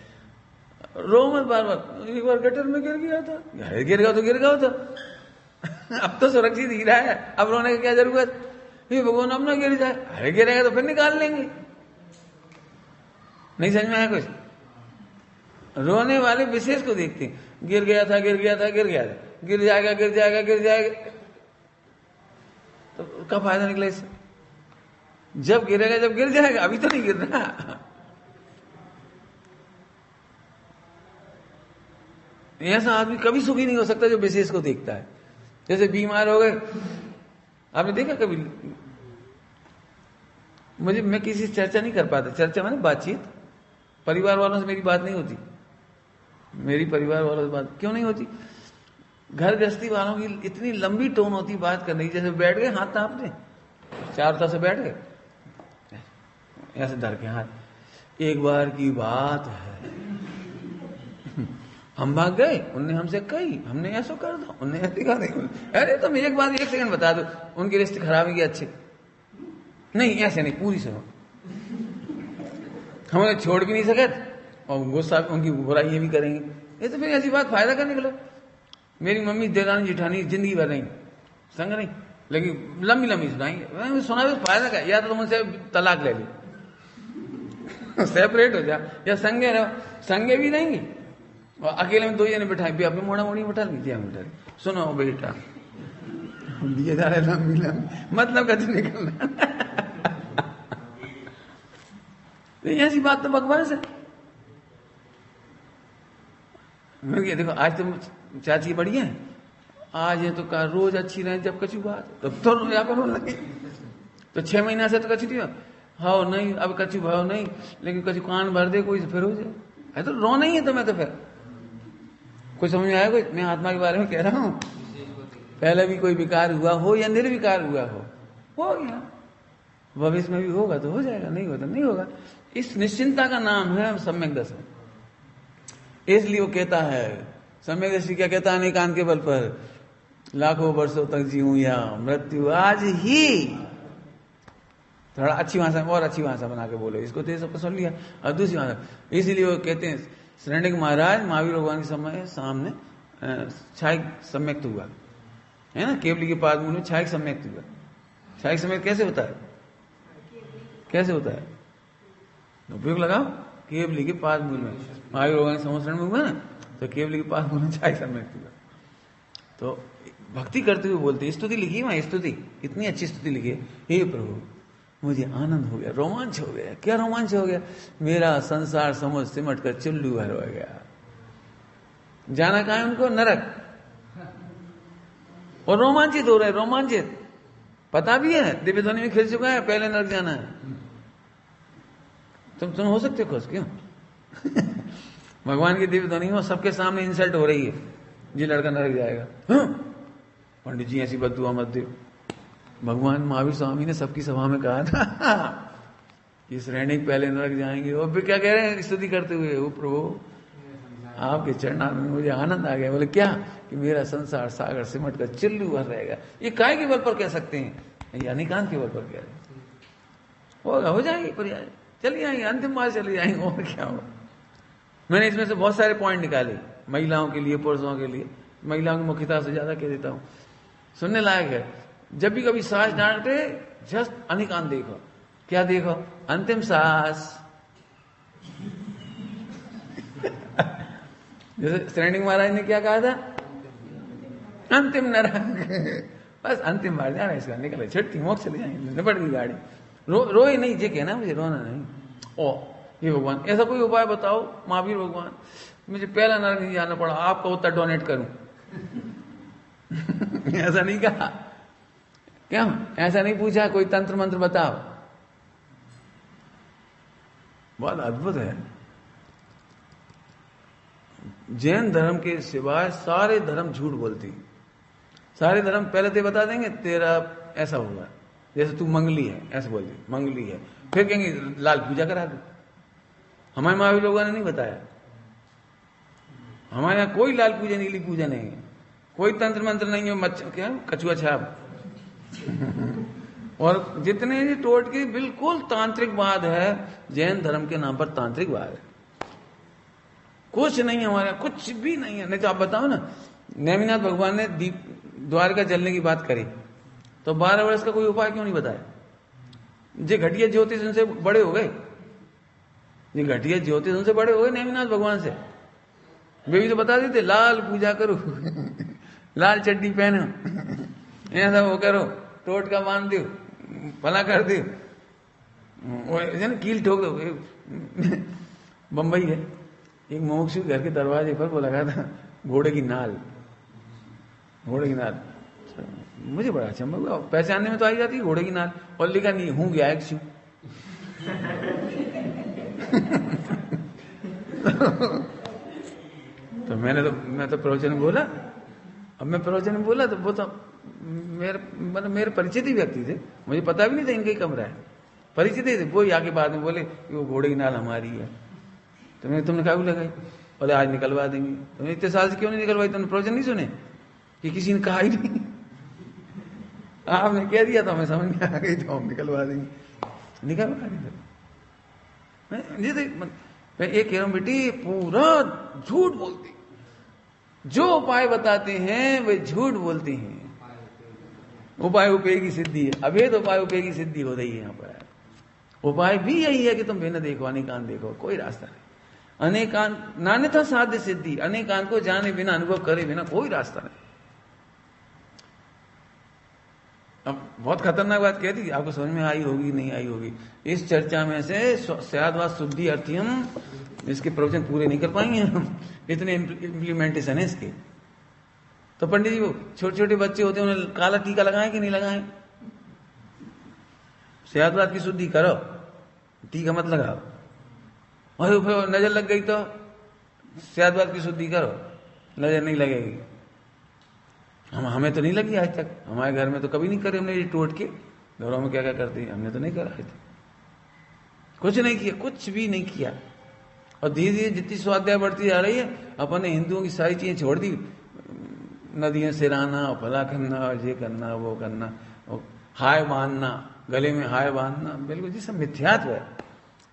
रो मत बार बार। एक बार गटर में गिर गया था, गिर गया तो गिर गया था, अब तो सुरक्षित हीरा है, अब रोने की क्या जरूरत? ये भगवान अब ना गिर जाए, अरे गिरेगा तो फिर निकाल लेंगे। नहीं समझ में आया कुछ? रोने वाले विशेष को देखते हैं, गिर गया था, गिर गया था, गिर गया था, गिर जाएगा, गिर जाएगा, गिर जाएगा, तो उसका फायदा निकला इससे? जब गिरेगा, जब गिर जाएगा, अभी तो नहीं गिर रहा। ऐसा आदमी कभी सुखी नहीं हो सकता जो विशेष को देखता है। जैसे बीमार हो गए, आपने देखा कभी? मैं किसी से चर्चा नहीं कर पाता। चर्चा माने बातचीत, परिवार वालों से मेरी बात नहीं होती। मेरी परिवार वालों से बात क्यों नहीं होती? घर गृहस्थी वालों की इतनी लंबी टोन होती बात करने की, जैसे बैठ गए हाथ थापने, चार तरह से बैठ गए, ऐसे धर के हाथ। एक बार की बात है, हम भाग गए, उनने हमसे कही, हमने ऐसा कर दो, उनने ऐसे कर दी। अरे तुम एक बार 1 सेकंड बता दो, उनके रिश्ते खराब है कि अच्छे? नहीं ऐसे नहीं, पूरी सुनो। हम उन्हें छोड़ भी नहीं सके और गुस्सा उनकी बुराई भी करेंगे, ये तो फिर ऐसी बात फायदा करने के लो। मेरी मम्मी देरानी जिठानी जिंदगी भर नहीं संग नहीं, लेकिन लंबी लंबी सुनाएंगे। मैंने सुना भी फायदा क्या, या तो तुम उनसे तलाक ले लो सेपरेट हो जा, या संगे रहो। संगे भी रहेंगी और अकेले में 2 जने बिठाए भी, अपने मोड़ा मोड़ी बिठा लीजिए, हम बिठा। सुनो बेटा, दिए जा रहे लंबी लंबी, मतलब कभी निकलना ऐसी बात तो बकवास है। मैं देखो आज तुम चाची बढ़िया है, आज है तो कहा रोज अच्छी रहे, जब कछु बात तब तो रोया करो लगे। तो 6 महीना से तो कछु दिया हाँ नहीं, अब कछु भाव नहीं, लेकिन कछु कान भर दे कोई तो फिर हो जाए। है तो रो नहीं है तो मैं तो फिर कुछ समझ में आया? कोई मैं आत्मा के बारे में कह रहा हूं, पहले भी कोई विकार हुआ हो या निर्विकार हुआ हो गया, भविष्य में भी होगा तो हो जाएगा, नहीं होगा तो नहीं होगा। इस निश्चिंता का नाम है सम्यक दर्शन। इसलिए वो कहता है सम्यक दृष्टि, क्या कहता है? अनेकांत के बल पर लाखों वर्षों तक जीऊं या मृत्यु आज ही। थोड़ा अच्छी भाषा और अच्छी भाषा बना के बोलो इसको, तो सबको सुन लिया। और दूसरी भाषा, इसीलिए वो कहते हैं शरण्यक महाराज महावीर भगवान के समय सामने छायक सम्यक्त हुआ है ना, केवली के पाद मूल में छायक सम्यक्त हुआ। छायक सम्यक्त कैसे होता है? कैसे होता है? उपयोग लगाओ, केवली के पाद मूल में महावीर भगवान के संवत्सरण में हुआ ना, तो केवली के पाद मूल में छायक सम्यक्त हुआ। तो भक्ति करते हुए बोलते, स्तुति लिखी वहां, स्तुति इतनी अच्छी स्तुति लिखी है, हे प्रभु मुझे आनंद हो गया, रोमांच हो गया। क्या रोमांच हो गया? मेरा संसार समझ सिमट कर चुल्लू भर हो गया। जाना कहां है उनको? नरक। और रोमांचित हो रहे, रोमांचित पता भी है, दिव्य ध्वनि में खिल चुका है, पहले नरक जाना है। तुम हो सकते हो खुश क्यों? भगवान की दिव्य ध्वनि में सबके सामने इंसल्ट हो रही है, ये लड़का नरक जाएगा। पंडित जी ऐसी बद्दुआ मत दो। भगवान महावीर स्वामी ने सबकी सभा में कहा था कि श्रेणिक पहले नरक जाएंगे, और फिर क्या कह रहे हैं स्तुति करते हुए, वो प्रभु आपके चरणार में मुझे आनंद आ गया। बोले क्या? कि मेरा संसार सागर सिमट कर चिल्लू भर रहेगा। ये काय के बल पर कह सकते हैं? ये अनिकांत के बल पर कह रहे हैं। होगा, हो जाएंगे, पर्याय चली आएंगे, अंतिम बार चली जाएंगे, और क्या हो। मैंने इसमें से बहुत सारे पॉइंट निकाले, महिलाओं के लिए, पुरुषों के लिए। महिलाओं की मुख्यता से ज्यादा कह देता हूं, सुनने लायक है। जब भी कभी सांस डांटते जस्ट अनिकांत देखो। क्या देखो? अंतिम सांस। जैसे श्रेणिक महाराज ने क्या कहा था? अंतिम नरक। बस अंतिम बार जाना इसका, निकले छुट्टी मोक्ष चले जाएंगे, निपट गई गाड़ी। रोए नहीं, ये कहना मुझे रोना नहीं। ओ ये भगवान ऐसा कोई उपाय बताओ, महावीर भगवान मुझे पहला नरक नहीं जाना पड़ा, आपका उत्तर डोनेट करूं। ऐसा नहीं कहा। क्यों? ऐसा नहीं पूछा कोई तंत्र मंत्र बताओ। बहुत अद्भुत है। जैन धर्म के सिवाय सारे धर्म झूठ बोलती। सारे धर्म पहले तो बता देंगे तेरा ऐसा होगा, जैसे तू मंगली है, ऐसे बोल दी मंगली है, फिर कहेंगे लाल पूजा करा दो। हमारे महावीर लोगों ने नहीं बताया। हमारे यहाँ कोई लाल पूजा नीली पूजा नहीं है, कोई तंत्र मंत्र नहीं है, मच्छर क्या कछुआ छाप। और जितने भी टोटके बिल्कुल तांत्रिकवाद है, जैन धर्म के नाम पर तांत्रिकवाद है। कुछ नहीं हमारे यहाँ, कुछ भी नहीं है। नहीं तो आप बताओ ना, नेमिनाथ भगवान ने दीप द्वारका जलने की बात करी, तो 12 वर्ष का कोई उपाय क्यों नहीं बताया? जे घटिया ज्योतिष उनसे बड़े हो गए, ये घटिया ज्योतिष उनसे बड़े हो गए नेमिनाथ भगवान से। वे भी तो बता देते लाल पूजा करो, लाल चड्डी पहनो, ऐसा वो करो, टोटका बांध दो, फला कर दो, कील ठोक दो। बंबई है एक मोक्षु घर के दरवाजे पर वो लगा था घोड़े की नाल। घोड़े की नाल मुझे बड़ा अचंभा हुआ, पहचानने में तो आई जाती है घोड़े की नाल, और लिखा नहीं हूं गया एक छू। तो मैं तो प्रवचन बोला। अब मैं प्रवचन में बोला तो वो तो मेरे परिचित ही व्यक्ति थे, मुझे पता भी नहीं था इनका ही कमरा है। परिचित ही थे। वो आके बाद में बोले कि वो घोड़े की नाल हमारी है। तुमने काबू लगाई? बोले आज निकलवा देंगे। तुमने इतने साल से क्यों नहीं निकलवाई? तुमने प्रवचन नहीं सुने कि किसी ने कहा ही नहीं? आपने कह दिया तो हमें समझ में आ गई, तो हम निकलवा देंगे। निकलवा देंगे। मैं ये कह रहा हूं बेटी, पूरा झूठ बोलती। जो उपाय बताते हैं वे झूठ बोलते हैं। उपाय उपाय की सिद्धि है, अभेद उपाय उपाय की सिद्धि हो रही है यहाँ पर। उपाय भी यही है कि तुम बिना देखो, अनेकांत देखो, कोई रास्ता नहीं। अनेकांत नान्यथा साध्य सिद्धि, अनेकांत को जाने बिना, अनुभव करे बिना कोई रास्ता नहीं। अब बहुत खतरनाक बात कह दी, आपको समझ में आई होगी नहीं आई होगी। इस चर्चा में से स्याद्वाद शुद्धि अर्थी हम इसके प्रवचन पूरे नहीं कर पाएंगे हम, इतने इम्प्लीमेंटेशन है इसके। तो पंडित जी वो छोटे छोटे बच्चे होते हैं, उन्हें काला टीका लगाएं कि नहीं लगाएं? स्याद्वाद की शुद्धि करो, टीका मत लगाओ। और फिर नजर लग गई तो स्याद्वाद की शुद्धि करो, नजर नहीं लगेगी। हमें तो नहीं लगी आज तक, हमारे घर में तो कभी नहीं करे हमने ये टोट के। घरों में क्या क्या करते हैं, हमने तो नहीं करा है, कुछ नहीं किया, कुछ भी नहीं किया। और धीरे धीरे जितनी स्वाध्याय बढ़ती जा रही है, अपन ने हिंदुओं की सारी चीजें छोड़ दी। नदियां सिराना, फला करना, ये करना, वो करना, हाय बांधना, गले में हाय बांधना, बिल्कुल जी सब मिथ्यात्व है।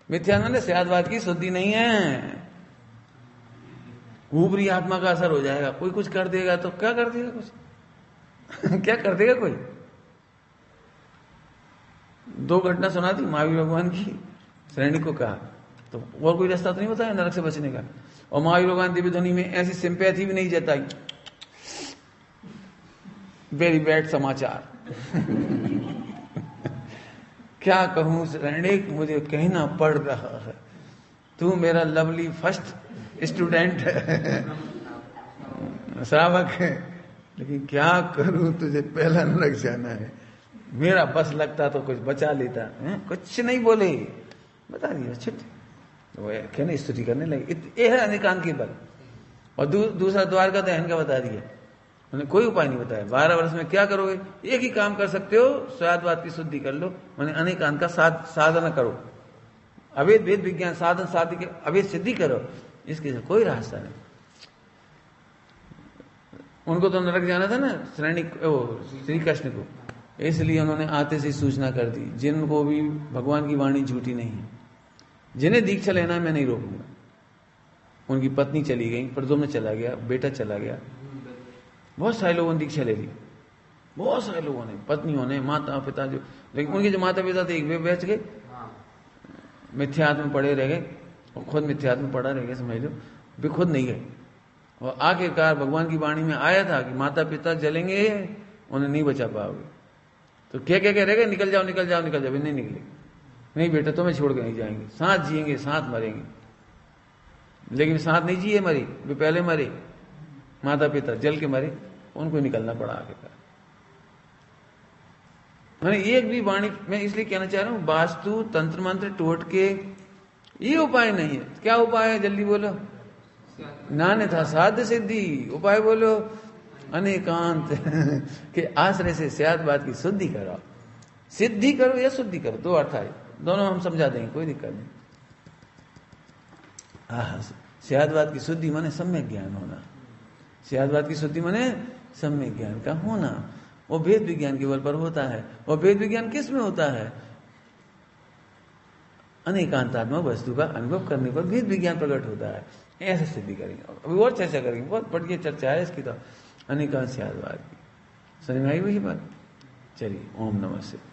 मिथ्यात्व ने स्याद्वाद की शुद्धि नहीं है। ऊपरी आत्मा का असर हो जाएगा। कोई कुछ कर देगा तो क्या कर देगा? कुछ क्या कर देगा कोई? दो घटना सुना दी महावीर भगवान की। सैनिक को कहा तो और कोई रास्ता तो नहीं बताया नरक से बचने का। और महावीर भगवान दिव्य ध्वनि में ऐसी सिंपैथी भी नहीं जताई। वेरी बैड समाचार। क्या कहूं सैनिक, मुझे कहना पड़ रहा है। तू मेरा लवली फर्स्ट स्टूडेंट है, श्रावक है, लेकिन क्या करूं, तुझे पहला नरक जाना है। मेरा बस लगता तो कुछ बचा लेता। कुछ नहीं बोले, बता दिया छुट्टी। वो कहने स्तुति करने लगे। ये है अनेकांत के बल। और दूसरा द्वार का दहन का बता दिया। उन्होंने कोई उपाय नहीं बताया। 12 वर्ष में क्या करोगे? एक ही काम कर सकते हो, स्याद्वाद की शुद्धि कर लो, मैंने अनेकांत का साधना करो, अवेद वेद विज्ञान साधन साधि के अवेद सिद्धि करो। इसके कोई रास्ता नहीं। उनको तो नरक जाना था ना श्री कृष्ण को, इसलिए उन्होंने आते से सूचना कर दी। जिनको भी भगवान की वाणी झूठी नहीं है, जिन्हें दीक्षा लेना है मैं नहीं रोकूंगा। उनकी पत्नी चली गई, प्रद्युम्न चला गया, बेटा चला गया, बहुत सारे लोगों ने दीक्षा ले ली। बहुत सारे लोगों ने, पत्नियों ने, माता पिता जो, लेकिन उनके जो माता पिता थे वे बच गए, मिथ्यात्व में पड़े रह गए। और खुद मिथ्यात्व में पड़ा रह गए, समझ लो, वे खुद नहीं गए। और आखिरकार भगवान की वाणी में आया था कि माता पिता जलेंगे, उन्हें नहीं बचा पाओगे। तो क्या क्या कह रहे, निकल जाओ निकल जाओ निकल जाओ। नहीं निकले, नहीं बेटा तुम्हें छोड़ के नहीं जाएंगे, साथ जिएंगे साथ मरेंगे। लेकिन साथ नहीं जिए, मरे वे, पहले मरे, माता पिता जल के मरे, उनको निकलना पड़ा आखिरकार। मैंने एक भी वाणी, मैं इसलिए कहना चाह रहा हूं, वास्तु तंत्र मंत्र टोटके ये उपाय नहीं है। क्या उपाय है? जल्दी बोलो। नान्य था साध्य सिद्धि। उपाय बोलो। अनेकांत के आश्रय से स्याद्वाद की शुद्धि करो। सिद्धि करो या शुद्धि करो, दो अर्थ आए, दोनों हम समझा देंगे, कोई दिक्कत नहीं। स्याद्वाद की शुद्धि माने सम्यक ज्ञान होना। स्याद्वाद की शुद्धि माने सम्यक ज्ञान का होना। वो वेद विज्ञान के बल पर होता है। और वेद विज्ञान किस में होता है? अनेकांतात्मक वस्तु का अनुभव करने पर वेद विज्ञान प्रकट होता है। ऐसे सिद्धि करेंगे, अभी और चर्चा करेंगे, बहुत बढ़िया चर्चा है इसकी। तो अनेकांत स्याद्वाद की समझ में आई हुई बात। चलिए, ओम नमः शिवाय।